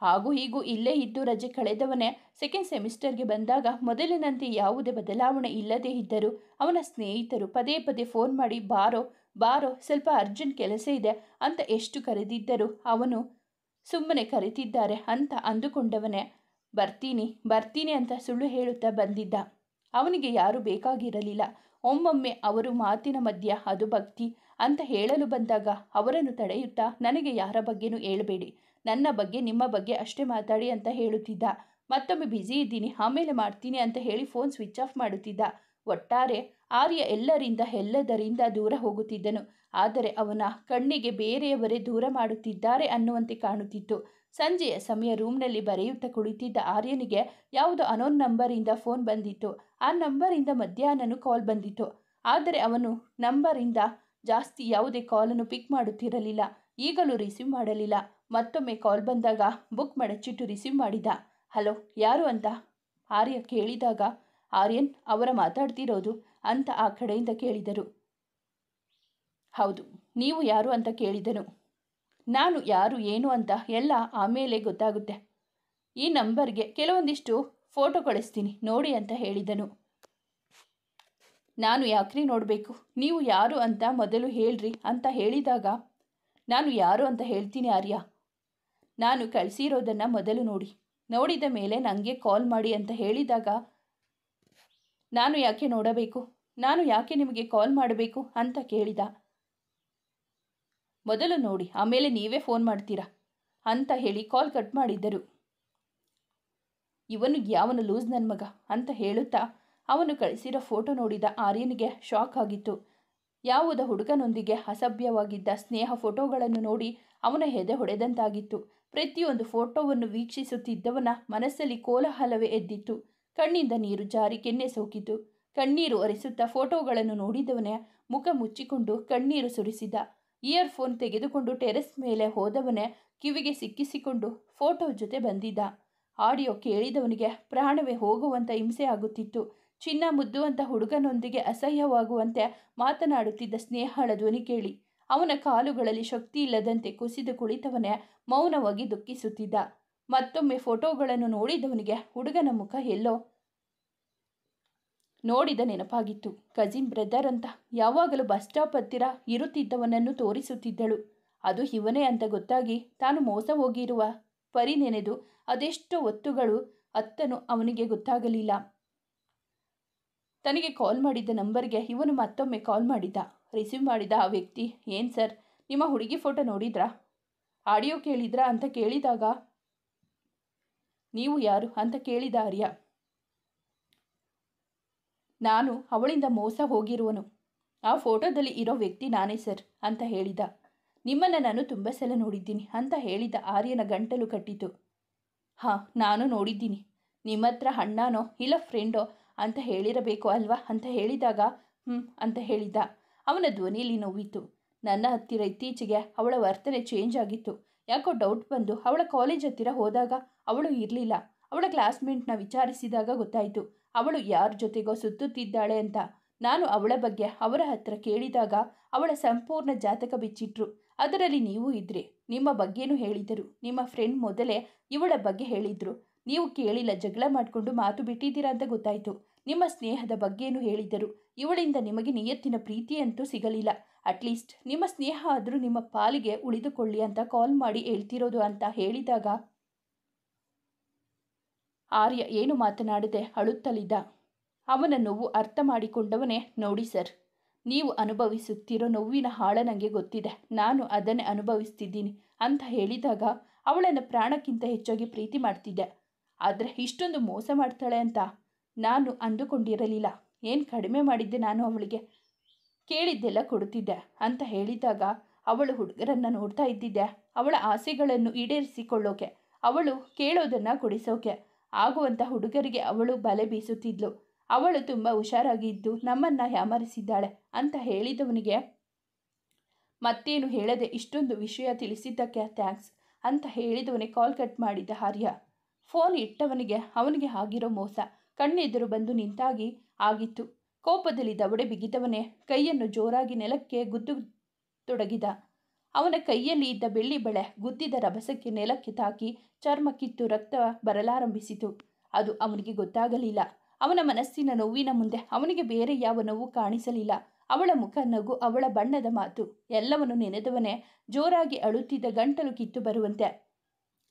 ಹಾಗೂ ಹೀಗೂ ಇಲ್ಲೇ ಇದ್ದು ರಜೆ ಕಳೆದವನೇ ಸೆಕೆಂಡ್ ಸೆಮಿಸ್ಟರ್ಗೆ ಬಂದಾಗ ಮೊದಲಿನಂತೆ ಯಾವುದೇ ಬದಲಾವಣೆ ಇಲ್ಲದೇ ಇದ್ದರೂ ಅವನ ಸ್ನೇಹಿತರು ಪದೇ ಪದೇ ಫೋನ್ ಮಾಡಿ ಬಾರೋ ಬಾರೋ ಸ್ವಲ್ಪ ಅರ್ಜೆಂಟ್ ಕೆಲಸ ಇದೆ ಅಂತ ಎಷ್ಟು ಕರೆದಿದ್ದರೂ ಅವನು ಸುಮ್ಮನೆ ಕರೆತಿದ್ದಾರೆ ಅಂತ ಅಂದುಕೊಂಡವನೇ ಬರ್ತೀನಿ ಬರ್ತೀನಿ ಅಂತ ಸುಳ್ಳು ಹೇಳುತ್ತಾ ಬಂದಿದ್ದ. ಅವನಿಗೆ ಯಾರೂ ಬೇಕಾಗಿರಲಿಲ್ಲ. ಒಮ್ಮೊಮ್ಮೆ ಅವರು ಮಾತಿನ ಮಧ್ಯ ಅದು ಭಕ್ತಿ ಅಂತ ಹೇಳಲು ಬಂದಾಗ ಅವರನ್ನು ತಡೆಯುತ್ತಾ ನನಗೆ ಯಾರ ಬಗ್ಗೆನೂ ಹೇಳಬೇಡಿ, ನನ್ನ ಬಗ್ಗೆ ನಿಮ್ಮ ಬಗ್ಗೆ ಅಷ್ಟೇ ಮಾತಾಡಿ ಅಂತ ಹೇಳುತ್ತಿದ್ದ. ಮತ್ತೊಮ್ಮೆ ಬ್ಯುಸಿ ಇದ್ದೀನಿ ಆಮೇಲೆ ಮಾಡ್ತೀನಿ ಅಂತ ಹೇಳಿ ಫೋನ್ ಸ್ವಿಚ್ ಆಫ್ ಮಾಡುತ್ತಿದ್ದ. ಒಟ್ಟಾರೆ ಆರ್ಯ ಎಲ್ಲದರಿಂದ ದೂರ ಹೋಗುತ್ತಿದ್ದನು. ಆದರೆ ಅವನ ಕಣ್ಣಿಗೆ ಬೇರೆಯವರೇ ದೂರ ಮಾಡುತ್ತಿದ್ದಾರೆ ಅನ್ನುವಂತೆ ಕಾಣುತ್ತಿತ್ತು. ಸಂಜೆಯ ಸಮಯ ರೂಮ್ನಲ್ಲಿ ಬರೆಯುತ್ತಾ ಕುಳಿತಿದ್ದ ಆರ್ಯನಿಗೆ ಯಾವುದೋ ಅನೋನ್ ನಂಬರಿಂದ ಫೋನ್ ಬಂದಿತ್ತು. ಆ ನಂಬರಿಂದ ಮಧ್ಯಾಹ್ನನೂ ಕಾಲ್ ಬಂದಿತ್ತು. ಆದರೆ ಅವನು ನಂಬರಿಂದ ಜಾಸ್ತಿ ಯಾವುದೇ ಕಾಲನ್ನು ಪಿಕ್ ಮಾಡುತ್ತಿರಲಿಲ್ಲ. ಈಗಲೂ ರಿಸೀವ್ ಮಾಡಲಿಲ್ಲ. ಮತ್ತೊಮ್ಮೆ ಕಾಲ್ ಬಂದಾಗ ಬುಕ್ ಮಡಚಿಟ್ಟು ರಿಸೀವ್ ಮಾಡಿದ. ಹಲೋ, ಯಾರು ಅಂತ ಆರ್ಯ ಕೇಳಿದಾಗ ಆರ್ಯನ್ ಅವರ ಮಾತಾಡ್ತಿರೋದು ಅಂತ ಆ ಕಡೆಯಿಂದ ಕೇಳಿದರು. ಹೌದು, ನೀವು ಯಾರು ಅಂತ ಕೇಳಿದನು. ನಾನು ಯಾರು ಏನು ಅಂತ ಎಲ್ಲ ಆಮೇಲೆ ಗೊತ್ತಾಗುತ್ತೆ. ಈ ನಂಬರ್ಗೆ ಕೆಲವೊಂದಿಷ್ಟು ಫೋಟೋ ಕಳಿಸ್ತೀನಿ ನೋಡಿ ಅಂತ ಹೇಳಿದನು. ನಾನು ಯಾಕ್ರಿ ನೋಡಬೇಕು, ನೀವು ಯಾರು ಅಂತ ಮೊದಲು ಹೇಳ್ರಿ ಅಂತ ಹೇಳಿದಾಗ ನಾನು ಯಾರು ಅಂತ ಹೇಳ್ತೀನಿ ಆರ್ಯ, ನಾನು ಕಳಿಸಿರೋದನ್ನು ಮೊದಲು ನೋಡಿ, ನೋಡಿದ ಮೇಲೆ ನನಗೆ ಕಾಲ್ ಮಾಡಿ ಅಂತ ಹೇಳಿದಾಗ ನಾನು ಯಾಕೆ ನೋಡಬೇಕು, ನಾನು ಯಾಕೆ ನಿಮಗೆ ಕಾಲ್ ಮಾಡಬೇಕು ಅಂತ ಕೇಳಿದ. ಮೊದಲು ನೋಡಿ ಆಮೇಲೆ ನೀವೇ ಫೋನ್ ಮಾಡ್ತೀರಾ ಅಂತ ಹೇಳಿ ಕಾಲ್ ಕಟ್ ಮಾಡಿದ್ದರು. ಇವನು ಯಾವನು ಲೂಸ್ ನನ್ನ ಮಗ ಅಂತ ಹೇಳುತ್ತಾ ಅವನು ಕಳಿಸಿರೋ ಫೋಟೋ ನೋಡಿದ ಆರ್ಯನಿಗೆ ಶಾಕ್ ಆಗಿತ್ತು. ಯಾವುದೋ ಹುಡುಗನೊಂದಿಗೆ ಅಸಭ್ಯವಾಗಿದ್ದ ಸ್ನೇಹ ಫೋಟೋಗಳನ್ನು ನೋಡಿ ಅವನ ಎದೆ ಹೊಡೆದಂತಾಗಿತ್ತು. ಪ್ರತಿಯೊಂದು ಫೋಟೋವನ್ನು ವೀಕ್ಷಿಸುತ್ತಿದ್ದವನ ಮನಸ್ಸಲ್ಲಿ ಕೋಲಾಹಲವೇ ಎದ್ದಿತ್ತು. ಕಣ್ಣಿಂದ ನೀರು ಜಾರಿ ಕೆನ್ನೆ ಸೋಕಿತು. ಕಣ್ಣೀರು ಒರೆಸುತ್ತಾ ಫೋಟೋಗಳನ್ನು ನೋಡಿದವನೇ ಮುಖ ಮುಚ್ಚಿಕೊಂಡು ಕಣ್ಣೀರು ಸುರಿಸಿದ. ಇಯರ್ಫೋನ್ ತೆಗೆದುಕೊಂಡು ಟೆರೆಸ್ ಮೇಲೆ ಹೋದವನೇ ಕಿವಿಗೆ ಸಿಕ್ಕಿಸಿಕೊಂಡು ಫೋಟೋ ಜೊತೆ ಬಂದಿದ್ದ. ಆಡಿಯೋ ಕೇಳಿದವನಿಗೆ ಪ್ರಾಣವೇ ಹೋಗುವಂಥ ಹಿಂಸೆ ಆಗುತ್ತಿತ್ತು. ಚಿನ್ನ ಮುದ್ದುವಂಥ ಹುಡುಗನೊಂದಿಗೆ ಅಸಹ್ಯವಾಗುವಂತೆ ಮಾತನಾಡುತ್ತಿದ್ದ ಸ್ನೇಹಳ ಧ್ವನಿ ಕೇಳಿ ಅವನ ಕಾಲುಗಳಲ್ಲಿ ಶಕ್ತಿ ಇಲ್ಲದಂತೆ ಕುಸಿದು ಕುಳಿತವನೇ ಮೌನವಾಗಿ ದುಃಖಿಸುತ್ತಿದ್ದ. ಮತ್ತೊಮ್ಮೆ ಫೋಟೋಗಳನ್ನು ನೋಡಿದವನಿಗೆ ಹುಡುಗನ ಮುಖ ಎಲ್ಲೋ ನೋಡಿದ ನೆನಪಾಗಿತ್ತು. ಕಜಿನ್ ಬ್ರದರ್ ಅಂತ ಯಾವಾಗಲೂ ಬಸ್ ಸ್ಟಾಪ್ ಹತ್ತಿರ ಇರುತ್ತಿದ್ದವನನ್ನು ತೋರಿಸುತ್ತಿದ್ದಳು. ಅದು ಇವನೇ ಅಂತ ಗೊತ್ತಾಗಿ ತಾನು ಮೋಸ ಹೋಗಿರುವ ಪರಿ ನೆನೆದು ಅದೆಷ್ಟೋ ಹೊತ್ತುಗಳು ಅತ್ತನು ಅವನಿಗೆ ಗೊತ್ತಾಗಲಿಲ್ಲ. ತನಗೆ ಕಾಲ್ ಮಾಡಿದ್ದ ನಂಬರ್ಗೆ ಇವನು ಮತ್ತೊಮ್ಮೆ ಕಾಲ್ ಮಾಡಿದ್ದ. ರಿಸೀವ್ ಮಾಡಿದ ಆ ವ್ಯಕ್ತಿ, ಏನು ಸರ್, ನಿಮ್ಮ ಹುಡುಗಿ ಫೋಟೋ ನೋಡಿದ್ರಾ, ಆಡಿಯೋ ಕೇಳಿದ್ರಾ ಅಂತ ಕೇಳಿದಾಗ ನೀವು ಯಾರು ಅಂತ ಕೇಳಿದ ಆರ್ಯ. ನಾನು ಅವಳಿಂದ ಮೋಸ ಹೋಗಿರುವನು. ಆ ಫೋಟೋದಲ್ಲಿ ಇರೋ ವ್ಯಕ್ತಿ ನಾನೇ ಸರ್ ಅಂತ ಹೇಳಿದ. ನಿಮ್ಮನ್ನು ನಾನು ತುಂಬ ಸಲ ನೋಡಿದ್ದೀನಿ ಅಂತ ಹೇಳಿದ ಆರ್ಯನ ಗಂಟಲು ಕಟ್ಟಿತು. ಹಾಂ, ನಾನು ನೋಡಿದ್ದೀನಿ. ನಿಮ್ಮ ಹತ್ರ ಅಣ್ಣನೋ ಇಲ್ಲ ಫ್ರೆಂಡೋ ಅಂತ ಹೇಳಿರಬೇಕು ಅಲ್ವಾ ಅಂತ ಹೇಳಿದಾಗ ಅಂತ ಹೇಳಿದ. ಅವನ ಧ್ವನಿಯಲ್ಲಿ ನೋವಿತ್ತು. ನನ್ನ ಹತ್ತಿರ ಇತ್ತೀಚೆಗೆ ಅವಳ ವರ್ತನೆ ಚೇಂಜ್ ಆಗಿತ್ತು. ಯಾಕೋ ಡೌಟ್ ಬಂದು ಅವಳ ಕಾಲೇಜ್ ಹತ್ತಿರ ಹೋದಾಗ ಅವಳು ಇರಲಿಲ್ಲ. ಅವಳ ಕ್ಲಾಸ್ಮೇಟ್ನ ವಿಚಾರಿಸಿದಾಗ ಗೊತ್ತಾಯಿತು ಅವಳು ಯಾರ ಜೊತೆಗೋ ಸುತ್ತುತ್ತಿದ್ದಾಳೆ ಅಂತ. ನಾನು ಅವಳ ಬಗ್ಗೆ ಅವರ ಹತ್ರ ಕೇಳಿದಾಗ ಅವಳ ಸಂಪೂರ್ಣ ಜಾತಕ ಬಿಚ್ಚಿಟ್ರು. ಅದರಲ್ಲಿ ನೀವು ಇದ್ರಿ. ನಿಮ್ಮ ಬಗ್ಗೆನೂ ಹೇಳಿದರು. ನಿಮ್ಮ ಫ್ರೆಂಡ್ ಮೊದಲೇ ಇವಳ ಬಗ್ಗೆ ಹೇಳಿದ್ರು. ನೀವು ಕೇಳಿಲ್ಲ, ಜಗಳ ಮಾಡಿಕೊಂಡು ಮಾತು ಬಿಟ್ಟಿದ್ದೀರಾ ಅಂತ ಗೊತ್ತಾಯಿತು. ನಿಮ್ಮ ಸ್ನೇಹದ ಬಗ್ಗೆನೂ ಹೇಳಿದರು. ಇವಳಿಂದ ನಿಮಗೆ ನಿಯತ್ತಿನ ಪ್ರೀತಿಯಂತೂ ಸಿಗಲಿಲ್ಲ. ಅಟ್ಲೀಸ್ಟ್ ನಿಮ್ಮ ಸ್ನೇಹ ಆದರೂ ನಿಮ್ಮ ಪಾಲಿಗೆ ಉಳಿದುಕೊಳ್ಳಿ ಅಂತ ಕಾಲ್ ಮಾಡಿ ಹೇಳ್ತಿರೋದು ಅಂತ ಹೇಳಿದಾಗ ಆರ್ಯ ಏನು ಮಾತನಾಡದೆ ಅಳುತ್ತಲಿದ್ದ. ಅವನ ನೋವು ಅರ್ಥ ಮಾಡಿಕೊಂಡವನೇ, ನೋಡಿ ಸರ್, ನೀವು ಅನುಭವಿಸುತ್ತಿರೋ ನೋವಿನ ಆಳ ನನಗೆ ಗೊತ್ತಿದೆ. ನಾನು ಅದನ್ನೇ ಅನುಭವಿಸ್ತಿದ್ದೀನಿ ಅಂತ ಹೇಳಿದಾಗ ಅವಳನ್ನು ಪ್ರಾಣಕ್ಕಿಂತ ಹೆಚ್ಚಾಗಿ ಪ್ರೀತಿ ಮಾಡ್ತಿದ್ದೆ. ಆದರೆ ಇಷ್ಟೊಂದು ಮೋಸ ಮಾಡ್ತಾಳೆ ಅಂತ ನಾನು ಅಂದುಕೊಂಡಿರಲಿಲ್ಲ. ಏನು ಕಡಿಮೆ ಮಾಡಿದ್ದೆ ನಾನು ಅವಳಿಗೆ? ಕೇಳಿದ್ದೆಲ್ಲ ಕೊಡುತ್ತಿದ್ದೆ ಅಂತ ಹೇಳಿದಾಗ ಅವಳು ಹುಡುಗರನ್ನು ನೋಡ್ತಾ ಇದ್ದಿದ್ದೆ ಅವಳ ಆಸೆಗಳನ್ನು ಈಡೇರಿಸಿಕೊಳ್ಳೋಕೆ, ಅವಳು ಕೇಳೋದನ್ನು ಕೊಡಿಸೋಕೆ. ಆಗುವಂಥ ಹುಡುಗರಿಗೆ ಅವಳು ಬಲೆ ಬೀಸುತ್ತಿದ್ಲು. ಅವಳು ತುಂಬ ಹುಷಾರಾಗಿದ್ದು ನಮ್ಮನ್ನು ಯಾಮರಿಸಿದ್ದಾಳೆ ಅಂತ ಹೇಳಿದವನಿಗೆ ಮತ್ತೇನು ಹೇಳದೆ ಇಷ್ಟೊಂದು ವಿಷಯ ತಿಳಿಸಿದ್ದಕ್ಕೆ ಥ್ಯಾಂಕ್ಸ್ ಅಂತ ಹೇಳಿದವನೇ ಕಾಲ್ ಕಟ್ ಮಾಡಿದ ಆರ್ಯ. ಫೋನ್ ಇಟ್ಟವನಿಗೆ ಅವನಿಗೆ ಆಗಿರೋ ಮೋಸ ಕಣ್ಣೆದುರು ಬಂದು ನಿಂತಾಗಿ ಆಗಿತ್ತು. ಕೋಪದಲ್ಲಿ ದವಡೆ ಬಿಗಿದವನೇ ಕೈಯನ್ನು ಜೋರಾಗಿ ನೆಲಕ್ಕೆ ಗುದ್ದು ತೊಡಗಿದ. ಅವನ ಕೈಯಲ್ಲಿ ಇದ್ದ ಬೆಳ್ಳಿ ಬಳೆ ಗುದ್ದಿದ ರಭಸಕ್ಕೆ ನೆಲಕ್ಕೆ ತಾಕಿ ಚರ್ಮ ಕಿತ್ತು ರಕ್ತ ಬರಲಾರಂಭಿಸಿತು. ಅದು ಅವನಿಗೆ ಗೊತ್ತಾಗಲಿಲ್ಲ. ಅವನ ಮನಸ್ಸಿನ ನೋವಿನ ಮುಂದೆ ಅವನಿಗೆ ಬೇರೆ ಯಾವ ನೋವು ಕಾಣಿಸಲಿಲ್ಲ. ಅವಳ ಮುಖ, ನಗು, ಅವಳ ಬಣ್ಣದ ಮಾತು ಎಲ್ಲವನ್ನು ನೆನೆದವನೇ ಜೋರಾಗಿ ಅಳುತ್ತಿದ್ದ ಗಂಟಲು ಕಿತ್ತು ಬರುವಂತೆ,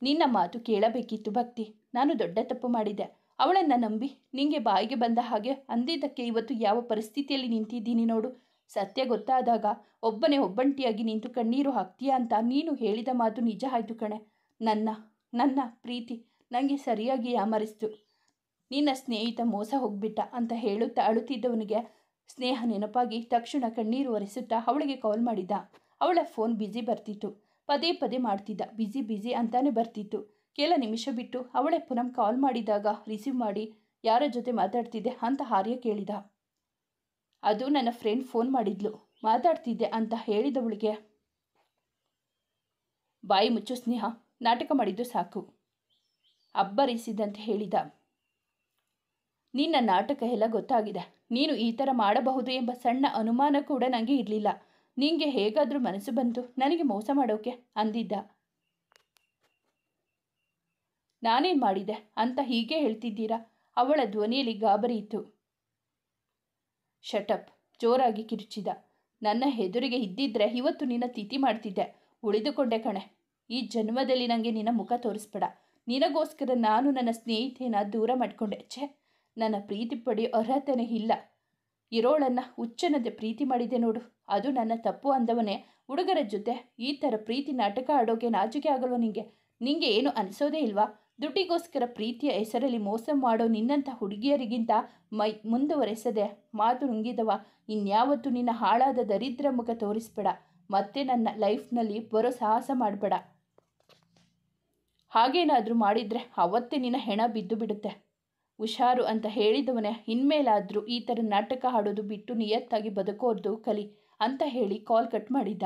ನಿನ್ನ ಮಾತು ಕೇಳಬೇಕಿತ್ತು ಭಕ್ತಿ. ನಾನು ದೊಡ್ಡ ತಪ್ಪು ಮಾಡಿದ್ದೆ. ಅವಳನ್ನು ನಂಬಿ ನಿಂಗೆ ಬಾಯಿಗೆ ಬಂದ ಹಾಗೆ ಅಂದಿದ್ದಕ್ಕೆ ಇವತ್ತು ಯಾವ ಪರಿಸ್ಥಿತಿಯಲ್ಲಿ ನಿಂತಿದ್ದೀನಿ ನೋಡು. ಸತ್ಯ ಗೊತ್ತಾದಾಗ ಒಬ್ಬಂಟಿಯಾಗಿ ನಿಂತು ಕಣ್ಣೀರು ಹಾಕ್ತೀಯಾ ಅಂತ ನೀನು ಹೇಳಿದ ಮಾತು ನಿಜ ಆಯಿತು ಕಣೆ. ನನ್ನ ಪ್ರೀತಿ ನನಗೆ ಸರಿಯಾಗಿ ಯಾಮರಿಸ್ತು. ನಿನ್ನ ಸ್ನೇಹಿತ ಮೋಸ ಹೋಗ್ಬಿಟ್ಟ ಅಂತ ಹೇಳುತ್ತಾ ಅಳುತ್ತಿದ್ದವನಿಗೆ ಸ್ನೇಹ ನೆನಪಾಗಿ ತಕ್ಷಣ ಕಣ್ಣೀರು ಒರೆಸುತ್ತಾ ಅವಳಿಗೆ ಕಾಲ್ ಮಾಡಿದ್ದ. ಅವಳ ಫೋನ್ ಬ್ಯುಸಿ ಬರ್ತಿತ್ತು. ಪದೇ ಪದೇ ಮಾಡ್ತಿದ್ದ. ಬ್ಯುಸಿ ಅಂತಾನೆ ಬರ್ತಿತ್ತು. ಕೆಲ ನಿಮಿಷ ಬಿಟ್ಟು ಅವಳೇ ಪುನಃ ಕಾಲ್ ಮಾಡಿದಾಗ ರಿಸೀವ್ ಮಾಡಿ, ಯಾರ ಜೊತೆ ಮಾತಾಡ್ತಿದ್ದೆ ಅಂತ ಆರ್ಯ ಕೇಳಿದ. ಅದು ನನ್ನ ಫ್ರೆಂಡ್ ಫೋನ್ ಮಾಡಿದ್ಲು, ಮಾತಾಡ್ತಿದ್ದೆ ಅಂತ ಹೇಳಿದವಳಿಗೆ, ಬಾಯಿ ಮುಚ್ಚು ಸ್ನೇಹ, ನಾಟಕ ಮಾಡಿದ್ದು ಸಾಕು, ಅಬ್ಬರಿಸಿದಂತೆ ಹೇಳಿದ. ನಿನ್ನ ನಾಟಕ ಎಲ್ಲ ಗೊತ್ತಾಗಿದೆ. ನೀನು ಈ ಥರ ಮಾಡಬಹುದು ಎಂಬ ಸಣ್ಣ ಅನುಮಾನ ಕೂಡ ನನಗೆ ಇರಲಿಲ್ಲ. ನಿಂಗೆ ಹೇಗಾದರೂ ಮನಸ್ಸು ಬಂತು ನನಗೆ ಮೋಸ ಮಾಡೋಕೆ ಅಂದಿದ್ದ. ನಾನೇನು ಮಾಡಿದೆ ಅಂತ ಹೀಗೆ ಹೇಳ್ತಿದ್ದೀರಾ? ಅವಳ ಧ್ವನಿಯಲ್ಲಿ ಗಾಬರಿ ಇತ್ತು. ಶಟಪ್, ಜೋರಾಗಿ ಕಿರುಚಿದ. ನನ್ನ ಎದುರಿಗೆ ಇದ್ದಿದ್ರೆ ಇವತ್ತು ನಿನ್ನ ತಿಥಿ ಮಾಡ್ತಿದ್ದೆ. ಉಳಿದುಕೊಂಡೆ ಕಣೆ. ಈ ಜನ್ಮದಲ್ಲಿ ನನಗೆ ನಿನ್ನ ಮುಖ ತೋರಿಸ್ಬೇಡ. ನಿನಗೋಸ್ಕರ ನಾನು ನನ್ನ ಸ್ನೇಹಿತೆನ ದೂರ ಮಾಡಿಕೊಂಡೆ. ನನ್ನ ಪ್ರೀತಿ ಪಡೆಯೋ ಅರ್ಹತೆನೇ ಇಲ್ಲ. ಇರೋಳನ್ನು ಹುಚ್ಚನಂತೆ ಪ್ರೀತಿ ಮಾಡಿದೆ ನೋಡು, ಅದು ನನ್ನ ತಪ್ಪು ಅಂದವನೇ ಹುಡುಗರ ಜೊತೆ ಈ ಥರ ಪ್ರೀತಿ ನಾಟಕ ಆಡೋಕೆ ನಾಚಿಕೆ ಆಗಲ್ವ ನಿಂಗೆ ಏನು ಅನಿಸೋದೇ ಇಲ್ವಾ? ದುಡ್ಡಿಗೋಸ್ಕರ ಪ್ರೀತಿಯ ಹೆಸರಲ್ಲಿ ಮೋಸ ಮಾಡೋ ನಿನ್ನಂಥ ಹುಡುಗಿಯರಿಗಿಂತ ಮೈ ಮುಂದುವರೆಸದೆ ಮಾತು ನುಂಗಿದವ ಇನ್ಯಾವತ್ತೂ ನಿನ್ನ ಹಾಳಾದ ದರಿದ್ರ ಮುಖ ತೋರಿಸ್ಬೇಡ. ಮತ್ತೆ ನನ್ನ ಲೈಫ್ನಲ್ಲಿ ಬರೋ ಸಾಹಸ ಮಾಡಬೇಡ. ಹಾಗೇನಾದರೂ ಮಾಡಿದರೆ ಅವತ್ತೇ ನಿನ್ನ ಹೆಣ ಬಿದ್ದು ಬಿಡುತ್ತೆ. ಹುಷಾರು ಅಂತ ಹೇಳಿದವನೇ ಇನ್ಮೇಲಾದರೂ ಈ ಥರ ನಾಟಕ ಆಡೋದು ಬಿಟ್ಟು ನಿಯತ್ತಾಗಿ ಬದುಕೋದು ಕಲಿ ಅಂತ ಹೇಳಿ ಕಾಲ್ ಕಟ್ ಮಾಡಿದ್ದ.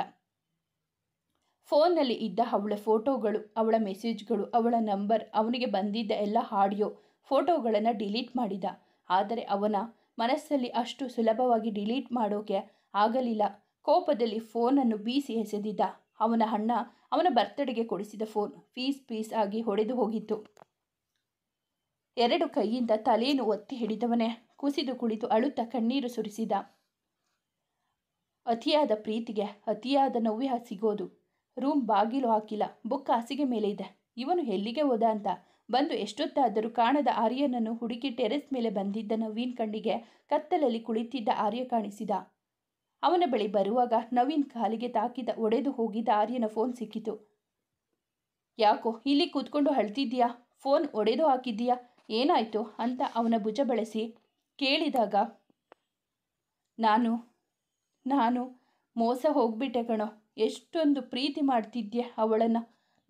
ಫೋನ್ನಲ್ಲಿ ಇದ್ದ ಅವಳ ಫೋಟೋಗಳು, ಅವಳ ಮೆಸೇಜ್ಗಳು, ಅವಳ ನಂಬರ್, ಅವನಿಗೆ ಬಂದಿದ್ದ ಎಲ್ಲ ಆಡಿಯೋ ಫೋಟೋಗಳನ್ನು ಡಿಲೀಟ್ ಮಾಡಿದ. ಆದರೆ ಅವನ ಮನಸ್ಸಲ್ಲಿ ಅಷ್ಟು ಸುಲಭವಾಗಿ ಡಿಲೀಟ್ ಮಾಡೋಕೆ ಆಗಲಿಲ್ಲ. ಕೋಪದಲ್ಲಿ ಫೋನನ್ನು ಬೀಸಿ ಎಸೆದಿದ್ದ. ಅವನ ಅಣ್ಣ ಅವನ ಬರ್ತಡೆಗೆ ಕೊಡಿಸಿದ ಫೋನ್ ಪೀಸ್ ಆಗಿ ಹೊಡೆದು ಹೋಗಿತ್ತು. ಎರಡು ಕೈಯಿಂದ ತಲೆಯನ್ನು ಒತ್ತಿ ಹಿಡಿದವನೇ ಕುಸಿದು ಕುಳಿತು ಅಳುತ್ತಾ ಕಣ್ಣೀರು ಸುರಿಸಿದ. ಅತಿಯಾದ ಪ್ರೀತಿಗೆ ಅತಿಯಾದ ನೋವೇ ಸಿಗೋದು. ರೂಮ್ ಬಾಗಿಲು ಹಾಕಿಲ್ಲ. ಬುಕ್ ಹಾಸಿಗೆ ಮೇಲೆ ಇದೆ. ಇವನು ಎಲ್ಲಿಗೆ ಹೋದ ಅಂತ ಬಂದು ಎಷ್ಟೊತ್ತಾದರೂ ಕಾಣದ ಆರ್ಯನನ್ನು ಹುಡುಕಿ ಟೆರೆಸ್ ಮೇಲೆ ಬಂದಿದ್ದ ನವೀನ್ ಕಣ್ಣಿಗೆ ಕತ್ತಲಲ್ಲಿ ಕುಳಿತಿದ್ದ ಆರ್ಯ ಕಾಣಿಸಿದ. ಅವನ ಬಳಿ ಬರುವಾಗ ನವೀನ್ ಕಾಲಿಗೆ ತಾಕಿದ ಒಡೆದು ಹೋಗಿದ್ದ ಆರ್ಯನ ಫೋನ್ ಸಿಕ್ಕಿತು. ಯಾಕೋ ಇಲ್ಲಿ ಕೂತ್ಕೊಂಡು ಅಳ್ತಿದ್ದೀಯಾ? ಫೋನ್ ಒಡೆದು ಹಾಕಿದ್ದೀಯಾ? ಏನಾಯ್ತು ಅಂತ ಅವನ ಭುಜ ಬಳಸಿ ಕೇಳಿದಾಗ, ನಾನು ಮೋಸ ಹೋಗ್ಬಿಟ್ಟೆ ಕಣೋ. ಎಷ್ಟೊಂದು ಪ್ರೀತಿ ಮಾಡ್ತಿದ್ದೆ ಅವಳನ್ನು.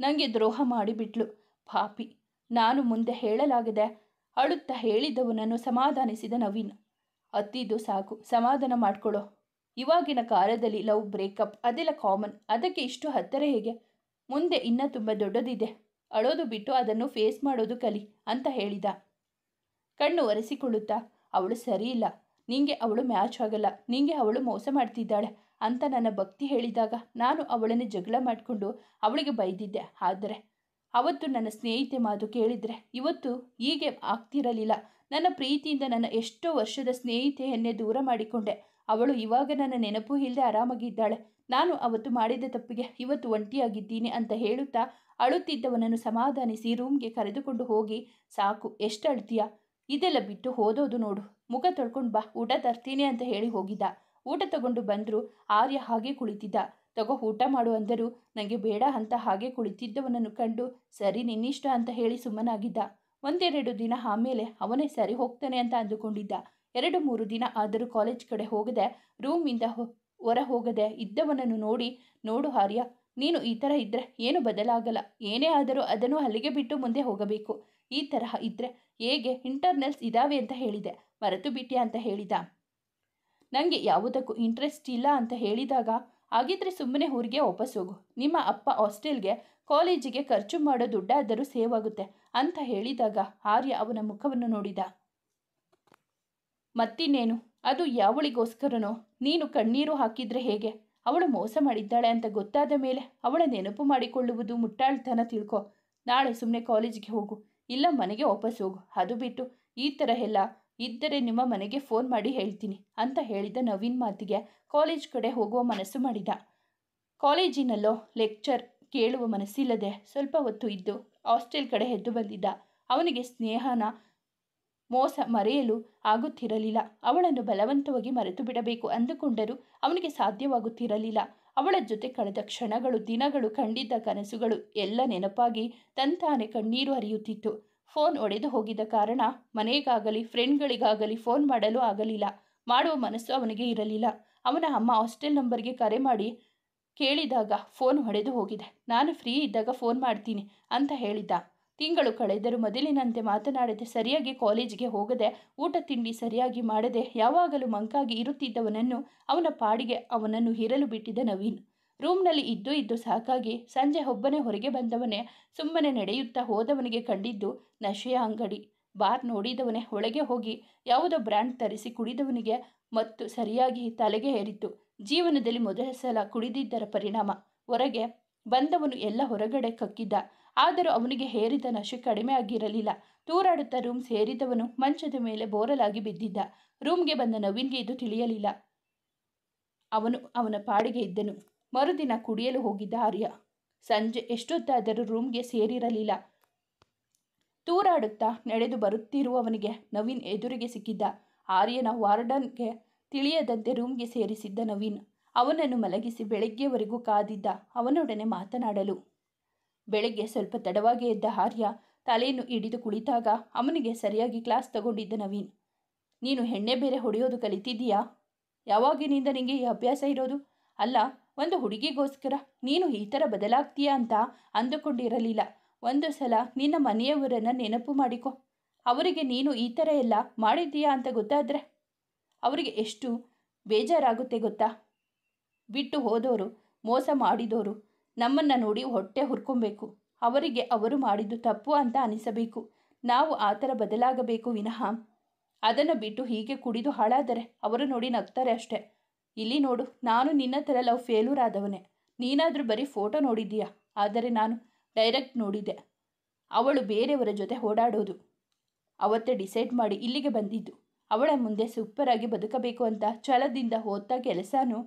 ನನಗೆ ದ್ರೋಹ ಮಾಡಿಬಿಟ್ಲು ಪಾಪಿ. ನಾನು ಮುಂದೆ ಹೇಳಲಾಗದೆ ಅಳುತ್ತಾ ಹೇಳಿದವನನ್ನು ಸಮಾಧಾನಿಸಿದ ನವೀನ್. ಅತ್ತಿದ್ದು ಸಾಕು, ಸಮಾಧಾನ ಮಾಡ್ಕೊಳ್ಳೋ. ಇವಾಗಿನ ಕಾಲದಲ್ಲಿ ಲವ್, ಬ್ರೇಕಪ್ ಅದೆಲ್ಲ ಕಾಮನ್. ಅದಕ್ಕೆ ಇಷ್ಟು ಹತ್ತಿರ ಹೇಗೆ? ಮುಂದೆ ಇನ್ನೂ ತುಂಬ ದೊಡ್ಡದಿದೆ. ಅಳೋದು ಬಿಟ್ಟು ಅದನ್ನು ಫೇಸ್ ಮಾಡೋದು ಕಲಿ ಅಂತ ಹೇಳಿದ. ಕಣ್ಣು ಒರೆಸಿಕೊಳ್ಳುತ್ತಾ, ಅವಳು ಸರಿ ಇಲ್ಲ, ನಿಂಗೆ ಅವಳು ಮ್ಯಾಚ್ ಆಗಲ್ಲ, ನಿಂಗೆ ಅವಳು ಮೋಸ ಮಾಡ್ತಿದ್ದಾಳೆ ಅಂತ ನನ್ನ ಭಕ್ತಿ ಹೇಳಿದಾಗ ನಾನು ಅವಳನ್ನೇ ಜಗಳ ಮಾಡಿಕೊಂಡು ಅವಳಿಗೆ ಬೈದಿದ್ದೆ. ಆದರೆ ಅವತ್ತು ನನ್ನ ಸ್ನೇಹಿತೆ ಮಾತು ಕೇಳಿದರೆ ಇವತ್ತು ಹೀಗೆ ಆಗ್ತಿರಲಿಲ್ಲ. ನನ್ನ ಪ್ರೀತಿಯಿಂದ ನನ್ನ ಎಷ್ಟೋ ವರ್ಷದ ಸ್ನೇಹಿತೆಯನ್ನೇ ದೂರ ಮಾಡಿಕೊಂಡೆ. ಅವಳು ಇವಾಗ ನನ್ನ ನೆನಪು ಇಲ್ಲದೆ ಆರಾಮಾಗಿದ್ದಾಳೆ. ನಾನು ಅವತ್ತು ಮಾಡಿದ ತಪ್ಪಿಗೆ ಇವತ್ತು ಒಂಟಿಯಾಗಿದ್ದೀನಿ ಅಂತ ಹೇಳುತ್ತಾ ಅಳುತ್ತಿದ್ದವನನ್ನು ಸಮಾಧಾನಿಸಿ ರೂಮ್ಗೆ ಕರೆದುಕೊಂಡು ಹೋಗಿ, ಸಾಕು, ಎಷ್ಟು ಅಳ್ತೀಯ, ಇದೆಲ್ಲ ಬಿಟ್ಟು ಓದೋದು ನೋಡು, ಮುಖ ತೊಳ್ಕೊಂಡು ಬಾ, ಊಟ ತರ್ತೀನಿ ಅಂತ ಹೇಳಿ ಹೋಗಿದ್ದ. ಊಟ ತಗೊಂಡು ಬಂದರೂ ಆರ್ಯ ಹಾಗೆ ಕುಳಿತಿದ್ದ. ತಗೋ ಊಟ ಮಾಡು ಅಂದರೂ ನನಗೆ ಬೇಡ ಅಂತ ಹಾಗೆ ಕುಳಿತಿದ್ದವನನ್ನು ಕಂಡು ಸರಿ ನಿನ್ನಿಷ್ಟ ಅಂತ ಹೇಳಿ ಸುಮ್ಮನಾಗಿದ್ದ. ಒಂದೆರಡು ದಿನ ಆಮೇಲೆ ಅವನೇ ಸರಿ ಹೋಗ್ತಾನೆ ಅಂತ ಅಂದುಕೊಂಡಿದ್ದ. 2-3 ದಿನ ಆದರೂ ಕಾಲೇಜ್ ಕಡೆ ಹೋಗದೆ ರೂಮಿಂದ ಹೊರ ಹೋಗದೆ ಇದ್ದವನನ್ನು ನೋಡು ಆರ್ಯ, ನೀನು ಈ ಥರ ಇದ್ದರೆ ಏನು ಬದಲಾಗಲ್ಲ. ಏನೇ ಆದರೂ ಅದನ್ನು ಅಲ್ಲಿಗೆ ಬಿಟ್ಟು ಮುಂದೆ ಹೋಗಬೇಕು. ಈ ತರಹ ಇದ್ದರೆ ಹೇಗೆ? ಇಂಟರ್ನಲ್ಸ್ ಇದ್ದಾವೆ ಅಂತ ಹೇಳಿದೆ, ಮರೆತು ಬಿಟ್ಟೆ ಅಂತ ಹೇಳಿದ. ನನಗೆ ಯಾವುದಕ್ಕೂ ಇಂಟ್ರೆಸ್ಟ್ ಇಲ್ಲ ಅಂತ ಹೇಳಿದಾಗ, ಹಾಗಿದ್ರೆ ಸುಮ್ಮನೆ ಊರಿಗೆ ವಾಪಸ್ ಹೋಗು. ನಿಮ್ಮ ಅಪ್ಪ ಹಾಸ್ಟೆಲ್ಗೆ ಕಾಲೇಜಿಗೆ ಖರ್ಚು ಮಾಡೋ ದುಡ್ಡಾದರೂ ಸೇವ್ ಆಗುತ್ತೆ ಅಂತ ಹೇಳಿದಾಗ ಆರ್ಯ ಅವನ ಮುಖವನ್ನು ನೋಡಿದ. ಮತ್ತಿನ್ನೇನು, ಅದು ಯಾವಳಿಗೋಸ್ಕರನೋ ನೀನು ಕಣ್ಣೀರು ಹಾಕಿದ್ರೆ ಹೇಗೆ? ಅವಳು ಮೋಸ ಮಾಡಿದ್ದಾಳೆ ಅಂತ ಗೊತ್ತಾದ ಮೇಲೆ ಅವಳ ನೆನಪು ಮಾಡಿಕೊಳ್ಳುವುದು ಮುಟ್ಟಾಳ್ತನ ತಿಳ್ಕೊ. ನಾಳೆ ಸುಮ್ಮನೆ ಕಾಲೇಜಿಗೆ ಹೋಗು, ಇಲ್ಲ ಮನೆಗೆ ವಾಪಸ್ ಹೋಗು. ಅದು ಬಿಟ್ಟು ಈ ಥರ ಎಲ್ಲ ಇದ್ದರೆ ನಿಮ್ಮ ಮನೆಗೆ ಫೋನ್ ಮಾಡಿ ಹೇಳ್ತೀನಿ ಅಂತ ಹೇಳಿದ ನವೀನ್ ಮಾತಿಗೆ ಕಾಲೇಜ್ ಕಡೆ ಹೋಗುವ ಮನಸ್ಸು ಮಾಡಿದ. ಕಾಲೇಜಿನಲ್ಲೋ ಲೆಕ್ಚರ್ ಕೇಳುವ ಮನಸ್ಸಿಲ್ಲದೆ ಸ್ವಲ್ಪ ಹೊತ್ತು ಇದ್ದು ಹಾಸ್ಟೆಲ್ ಕಡೆ ಎದ್ದು ಬಂದಿದ್ದ. ಅವನಿಗೆ ಸ್ನೇಹನ ಮೋಸ ಮರೆಯಲು ಆಗುತ್ತಿರಲಿಲ್ಲ. ಅವಳನ್ನು ಬಲವಂತವಾಗಿ ಮರೆತು ಬಿಡಬೇಕು ಅಂದುಕೊಂಡರೂ ಅವನಿಗೆ ಸಾಧ್ಯವಾಗುತ್ತಿರಲಿಲ್ಲ. ಅವಳ ಜೊತೆ ಕಳೆದ ಕ್ಷಣಗಳು, ದಿನಗಳು, ಕಂಡಿದ್ದ ಕನಸುಗಳು ಎಲ್ಲ ನೆನಪಾಗಿ ತಂತಾನೆ ಕಣ್ಣೀರು ಹರಿಯುತ್ತಿತ್ತು. ಫೋನ್ ಒಡೆದು ಹೋಗಿದ್ದ ಕಾರಣ ಮನೆಗಾಗಲಿ ಫ್ರೆಂಡ್ಗಳಿಗಾಗಲಿ ಫೋನ್ ಮಾಡಲು ಆಗಲಿಲ್ಲ. ಮಾಡುವ ಮನಸ್ಸು ಅವನಿಗೆ ಇರಲಿಲ್ಲ. ಅವನ ಅಮ್ಮ ಹಾಸ್ಟೆಲ್ ನಂಬರ್ಗೆ ಕರೆ ಮಾಡಿ ಕೇಳಿದಾಗ ಫೋನ್ ಒಡೆದು ಹೋಗಿದೆ, ನಾನು ಫ್ರೀ ಇದ್ದಾಗ ಫೋನ್ ಮಾಡ್ತೀನಿ ಅಂತ ಹೇಳಿದ್ದ. ತಿಂಗಳು ಕಳೆದರೂ ಮೊದಲಿನಂತೆ ಮಾತನಾಡದೆ, ಸರಿಯಾಗಿ ಕಾಲೇಜಿಗೆ ಹೋಗದೆ, ಊಟ ತಿಂಡಿ ಸರಿಯಾಗಿ ಮಾಡದೆ ಯಾವಾಗಲೂ ಮಂಕಾಗಿ ಇರುತ್ತಿದ್ದವನನ್ನು ಅವನ ಪಾಡಿಗೆ ಅವನನ್ನು ಇರಲು ಬಿಟ್ಟಿದ್ದ ನವೀನ್. ರೂಮ್ನಲ್ಲಿ ಇದ್ದು ಸಾಕಾಗಿ ಸಂಜೆ ಒಬ್ಬನೇ ಹೊರಗೆ ಬಂದವನೇ ಸುಮ್ಮನೆ ನಡೆಯುತ್ತಾ ಹೋದವನಿಗೆ ಕಂಡಿದ್ದು ನಶೆಯ ಅಂಗಡಿ, ಬಾರ್. ನೋಡಿದವನೇ ಒಳಗೆ ಹೋಗಿ ಯಾವುದೋ ಬ್ರ್ಯಾಂಡ್ ತರಿಸಿ ಕುಡಿದವನಿಗೆ ಮತ್ತು ಸರಿಯಾಗಿ ತಲೆಗೆ ಏರಿತ್ತು. ಜೀವನದಲ್ಲಿ ಮೊದಲ ಸಲ ಕುಡಿದಿದ್ದರ ಪರಿಣಾಮ. ಹೊರಗೆ ಬಂದವನು ಎಲ್ಲ ಹೊರಗಡೆ ಕಕ್ಕಿದ್ದ. ಆದರೂ ಅವನಿಗೆ ಹೇರಿದ ನಶೆ ಕಡಿಮೆ ಆಗಿರಲಿಲ್ಲ. ತೂರಾಡುತ್ತಾ ರೂಮ್ ಸೇರಿದವನು ಮಂಚದ ಮೇಲೆ ಬೋರಲಾಗಿ ಬಿದ್ದಿದ್ದ. ರೂಮ್ಗೆ ಬಂದ ನವೀನ್ಗೆ ಇದು ತಿಳಿಯಲಿಲ್ಲ. ಅವನು ಅವನ ಪಾಡಿಗೆ ಇದ್ದನು. ಮರುದಿನ ಕುಡಿಯಲು ಹೋಗಿದ್ದ ಆರ್ಯ ಸಂಜೆ ಎಷ್ಟೊತ್ತಾದರೂ ರೂಮ್ಗೆ ಸೇರಿರಲಿಲ್ಲ. ತೂರಾಡುತ್ತಾ ನಡೆದು ಬರುತ್ತಿರುವವನಿಗೆ ನವೀನ್ ಎದುರಿಗೆ ಸಿಕ್ಕಿದ್ದ. ಆರ್ಯನ ವಾರ್ಡನ್ಗೆ ತಿಳಿಯದಂತೆ ರೂಮ್ಗೆ ಸೇರಿಸಿದ್ದ ನವೀನ್ ಅವನನ್ನು ಮಲಗಿಸಿ ಬೆಳಗ್ಗೆವರೆಗೂ ಕಾದಿದ್ದ ಅವನೊಡನೆ ಮಾತನಾಡಲು. ಬೆಳಗ್ಗೆ ಸ್ವಲ್ಪ ತಡವಾಗಿ ಎದ್ದ ಆರ್ಯ ತಲೆಯನ್ನು ಹಿಡಿದು ಕುಳಿತಾಗ ಅವನಿಗೆ ಸರಿಯಾಗಿ ಕ್ಲಾಸ್ ತಗೊಂಡಿದ್ದ ನವೀನ್. ನೀನು ಎಣ್ಣೆ ಬೇರೆ ಹೊಡೆಯೋದು ಕಲಿತಿದ್ದೀಯಾ? ಯಾವಾಗಿನಿಂದ ನಿನಗೆ ಈ ಅಭ್ಯಾಸ ಇರೋದು? ಅಲ್ಲ, ಒಂದು ಹುಡುಗಿಗೋಸ್ಕರ ನೀನು ಈ ಥರ ಬದಲಾಗ್ತೀಯಾ ಅಂತ ಅಂದುಕೊಂಡಿರಲಿಲ್ಲ. ಒಂದು ಸಲ ನಿನ್ನ ಮನೆಯವರನ್ನು ನೆನಪು ಮಾಡಿಕೊ. ಅವರಿಗೆ ನೀನು ಈ ಥರ ಎಲ್ಲ ಮಾಡಿದ್ದೀಯಾ ಅಂತ ಗೊತ್ತಾದರೆ ಅವರಿಗೆ ಎಷ್ಟು ಬೇಜಾರಾಗುತ್ತೆ ಗೊತ್ತಾ? ಬಿಟ್ಟು ಹೋದವರು, ಮೋಸ ಮಾಡಿದವರು ನಮ್ಮನ್ನು ನೋಡಿ ಹೊಟ್ಟೆ ಹುರ್ಕೊಬೇಕು. ಅವರಿಗೆ ಅವರು ಮಾಡಿದ್ದು ತಪ್ಪು ಅಂತ ಅನಿಸಬೇಕು. ನಾವು ಆ ಥರ ಬದಲಾಗಬೇಕು ವಿನಃ ಅದನ್ನು ಬಿಟ್ಟು ಹೀಗೆ ಕುಡಿದು ಹಾಳಾದರೆ ಅವರು ನೋಡಿ ನಗ್ತಾರೆ ಅಷ್ಟೆ. ಇಲ್ಲಿ ನೋಡು, ನಾನು ನಿನ್ನ ಥರ ಲವ್ ಫೇಲ್ಯೂರ್ ಆದವನೇ. ನೀನಾದರೂ ಬರೀ ಫೋಟೋ ನೋಡಿದ್ದೀಯಾ, ಆದರೆ ನಾನು ಡೈರೆಕ್ಟ್ ನೋಡಿದ್ದೆ. ಅವಳು ಬೇರೆಯವರ ಜೊತೆ ಓಡಾಡೋದು. ಅವತ್ತೇ ಡಿಸೈಡ್ ಮಾಡಿ ಇಲ್ಲಿಗೆ ಬಂದಿದ್ದು. ಅವಳ ಮುಂದೆ ಸೂಪರಾಗಿ ಬದುಕಬೇಕು ಅಂತ ಛಲದಿಂದ ಓದ್ತಾ ಕೆಲಸನೂ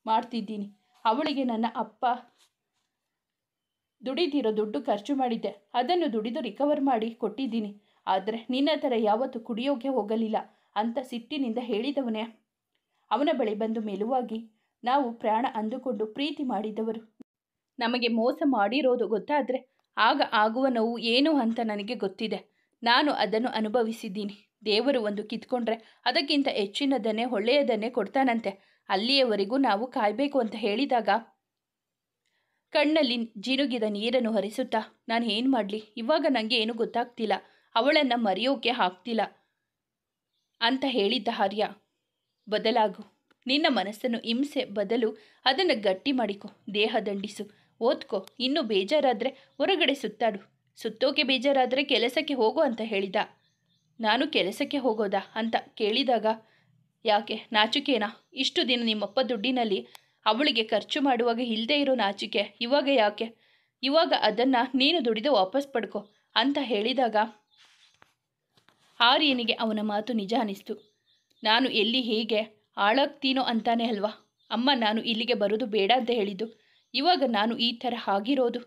ಮಾಡ್ತಿದ್ದೀನಿ. ಅವಳಿಗೆ ನನ್ನ ಅಪ್ಪ ದುಡಿದಿರೋ ದುಡ್ಡು ಖರ್ಚು ಮಾಡಿದ್ದೆ. ಅದನ್ನು ದುಡಿದು ರಿಕವರ್ ಮಾಡಿ ಕೊಟ್ಟಿದ್ದೀನಿ. ಆದರೆ ನಿನ್ನ ಥರ ಯಾವತ್ತೂ ಕುಡಿಯೋಕೆ ಹೋಗಲಿಲ್ಲ ಅಂತ ಸಿಟ್ಟಿನಿಂದ ಹೇಳಿದವನೇ ಅವನ ಬಳಿ ಬಂದು ಮೆಲುವಾಗಿ, ನಾವು ಪ್ರಾಣ ಅಂದುಕೊಂಡು ಪ್ರೀತಿ ಮಾಡಿದವರು ನಮಗೆ ಮೋಸ ಮಾಡಿರೋದು ಗೊತ್ತಾದರೆ ಆಗ ಆಗುವ ನೋವು ಏನು ಅಂತ ನನಗೆ ಗೊತ್ತಿದೆ. ನಾನು ಅದನ್ನು ಅನುಭವಿಸಿದ್ದೀನಿ. ದೇವರು ಒಂದು ಕಿತ್ಕೊಂಡ್ರೆ ಅದಕ್ಕಿಂತ ಹೆಚ್ಚಿನದನ್ನೇ ಒಳ್ಳೆಯದನ್ನೇ ಕೊಡ್ತಾನಂತೆ. ಅಲ್ಲಿಯವರೆಗೂ ನಾವು ಕಾಯಬೇಕು ಅಂತ ಹೇಳಿದಾಗ ಕಣ್ಣಲ್ಲಿ ಜಿನುಗಿದ ನೀರನ್ನು ಹರಿಸುತ್ತಾ, ನಾನು ಏನು ಮಾಡಲಿ, ಇವಾಗ ನನಗೆ ಏನು ಗೊತ್ತಾಗ್ತಿಲ್ಲ, ಅವಳನ್ನು ಮರೆಯೋಕೆ ಆಗ್ತಿಲ್ಲ ಅಂತ ಹೇಳಿದ್ದ ಆರ್ಯ. ಬದಲಾಗು. ನಿನ್ನ ಮನಸ್ಸನ್ನು ಹಿಂಸೆ ಬದಲು ಅದನ್ನು ಗಟ್ಟಿ ಮಾಡಿಕೊ. ದೇಹ ದಂಡಿಸು. ಓದ್ಕೊ. ಇನ್ನೂ ಬೇಜಾರಾದರೆ ಹೊರಗಡೆ ಸುತ್ತಾಡು. ಸುತ್ತೋಕೆ ಬೇಜಾರಾದರೆ ಕೆಲಸಕ್ಕೆ ಹೋಗು ಅಂತ ಹೇಳಿದ. ನಾನು ಕೆಲಸಕ್ಕೆ ಹೋಗೋದಾ ಅಂತ ಕೇಳಿದಾಗ, ಯಾಕೆ ನಾಚಿಕೆನಾ? ಇಷ್ಟು ದಿನ ನಿಮ್ಮಪ್ಪ ದುಡ್ಡಿನಲ್ಲಿ ಅವಳಿಗೆ ಖರ್ಚು ಮಾಡುವಾಗ ಇಲ್ಲದೆ ಇರೋ ನಾಚಿಕೆ ಇವಾಗ ಯಾಕೆ? ಇವಾಗ ಅದನ್ನು ನೀನು ದುಡಿದು ವಾಪಸ್ ಪಡ್ಕೊ ಅಂತ ಹೇಳಿದಾಗ ಆರ್ಯನಿಗೆ ಅವನ ಮಾತು ನಿಜ ಅನ್ನಿಸ್ತು. ನಾನು ಎಲ್ಲಿ ಹೇಗೆ ಹಾಳಾಗ್ತೀನೋ ಅಂತಾನೆ ಅಲ್ವಾ ಅಮ್ಮ ನಾನು ಇಲ್ಲಿಗೆ ಬರೋದು ಬೇಡ ಅಂತ ಹೇಳಿದ್ದು. ಇವಾಗ ನಾನು ಈ ಥರ ಆಗಿರೋದು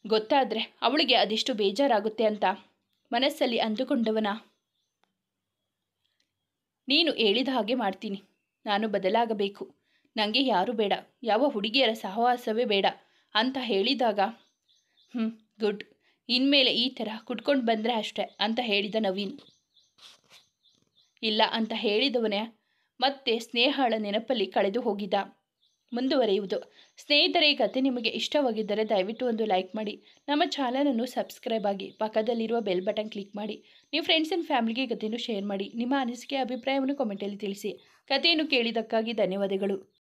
ಗೊತ್ತಾದರೆ ಅವಳಿಗೆ ಅದೆಷ್ಟು ಬೇಜಾರಾಗುತ್ತೆ ಅಂತ ಮನಸ್ಸಲ್ಲಿ ಅಂದುಕೊಂಡವನ, ನೀನು ಹೇಳಿದ ಹಾಗೆ ಮಾಡ್ತೀನಿ. ನಾನು ಬದಲಾಗಬೇಕು. ನನಗೆ ಯಾರೂ ಬೇಡ, ಯಾವ ಹುಡುಗಿಯರ ಸಹವಾಸವೇ ಬೇಡ ಅಂತ ಹೇಳಿದಾಗ, ಗುಡ್, ಇನ್ಮೇಲೆ ಈ ಥರ ಕುಟ್ಕೊಂಡು ಬಂದರೆ ಅಷ್ಟೆ ಅಂತ ಹೇಳಿದ ನವೀನ್. ಇಲ್ಲ ಅಂತ ಹೇಳಿದವನೇ ಮತ್ತೆ ಸ್ನೇಹಳ ನೆನಪಲ್ಲಿ ಕಳೆದು ಹೋಗಿದ್ದ. ಮುಂದುವರಿಯುವುದು. ಸ್ನೇಹಿತರೆ, ಈ ಕಥೆ ನಿಮಗೆ ಇಷ್ಟವಾಗಿದ್ದರೆ ದಯವಿಟ್ಟು ಒಂದು ಲೈಕ್ ಮಾಡಿ, ನಮ್ಮ ಚಾನಲನ್ನು ಸಬ್ಸ್ಕ್ರೈಬ್ ಆಗಿ, ಪಕ್ಕದಲ್ಲಿರುವ ಬೆಲ್ ಬಟನ್ ಕ್ಲಿಕ್ ಮಾಡಿ, ನೀವು ಫ್ರೆಂಡ್ಸ್ ಆ್ಯಂಡ್ ಫ್ಯಾಮಿಲಿಗೆ ಕಥೆಯನ್ನು ಶೇರ್ ಮಾಡಿ. ನಿಮ್ಮ ಅನಿಸಿಕೆ ಅಭಿಪ್ರಾಯವನ್ನು ಕಾಮೆಂಟಲ್ಲಿ ತಿಳಿಸಿ. ಕಥೆಯನ್ನು ಕೇಳಿದ್ದಕ್ಕಾಗಿ ಧನ್ಯವಾದಗಳು.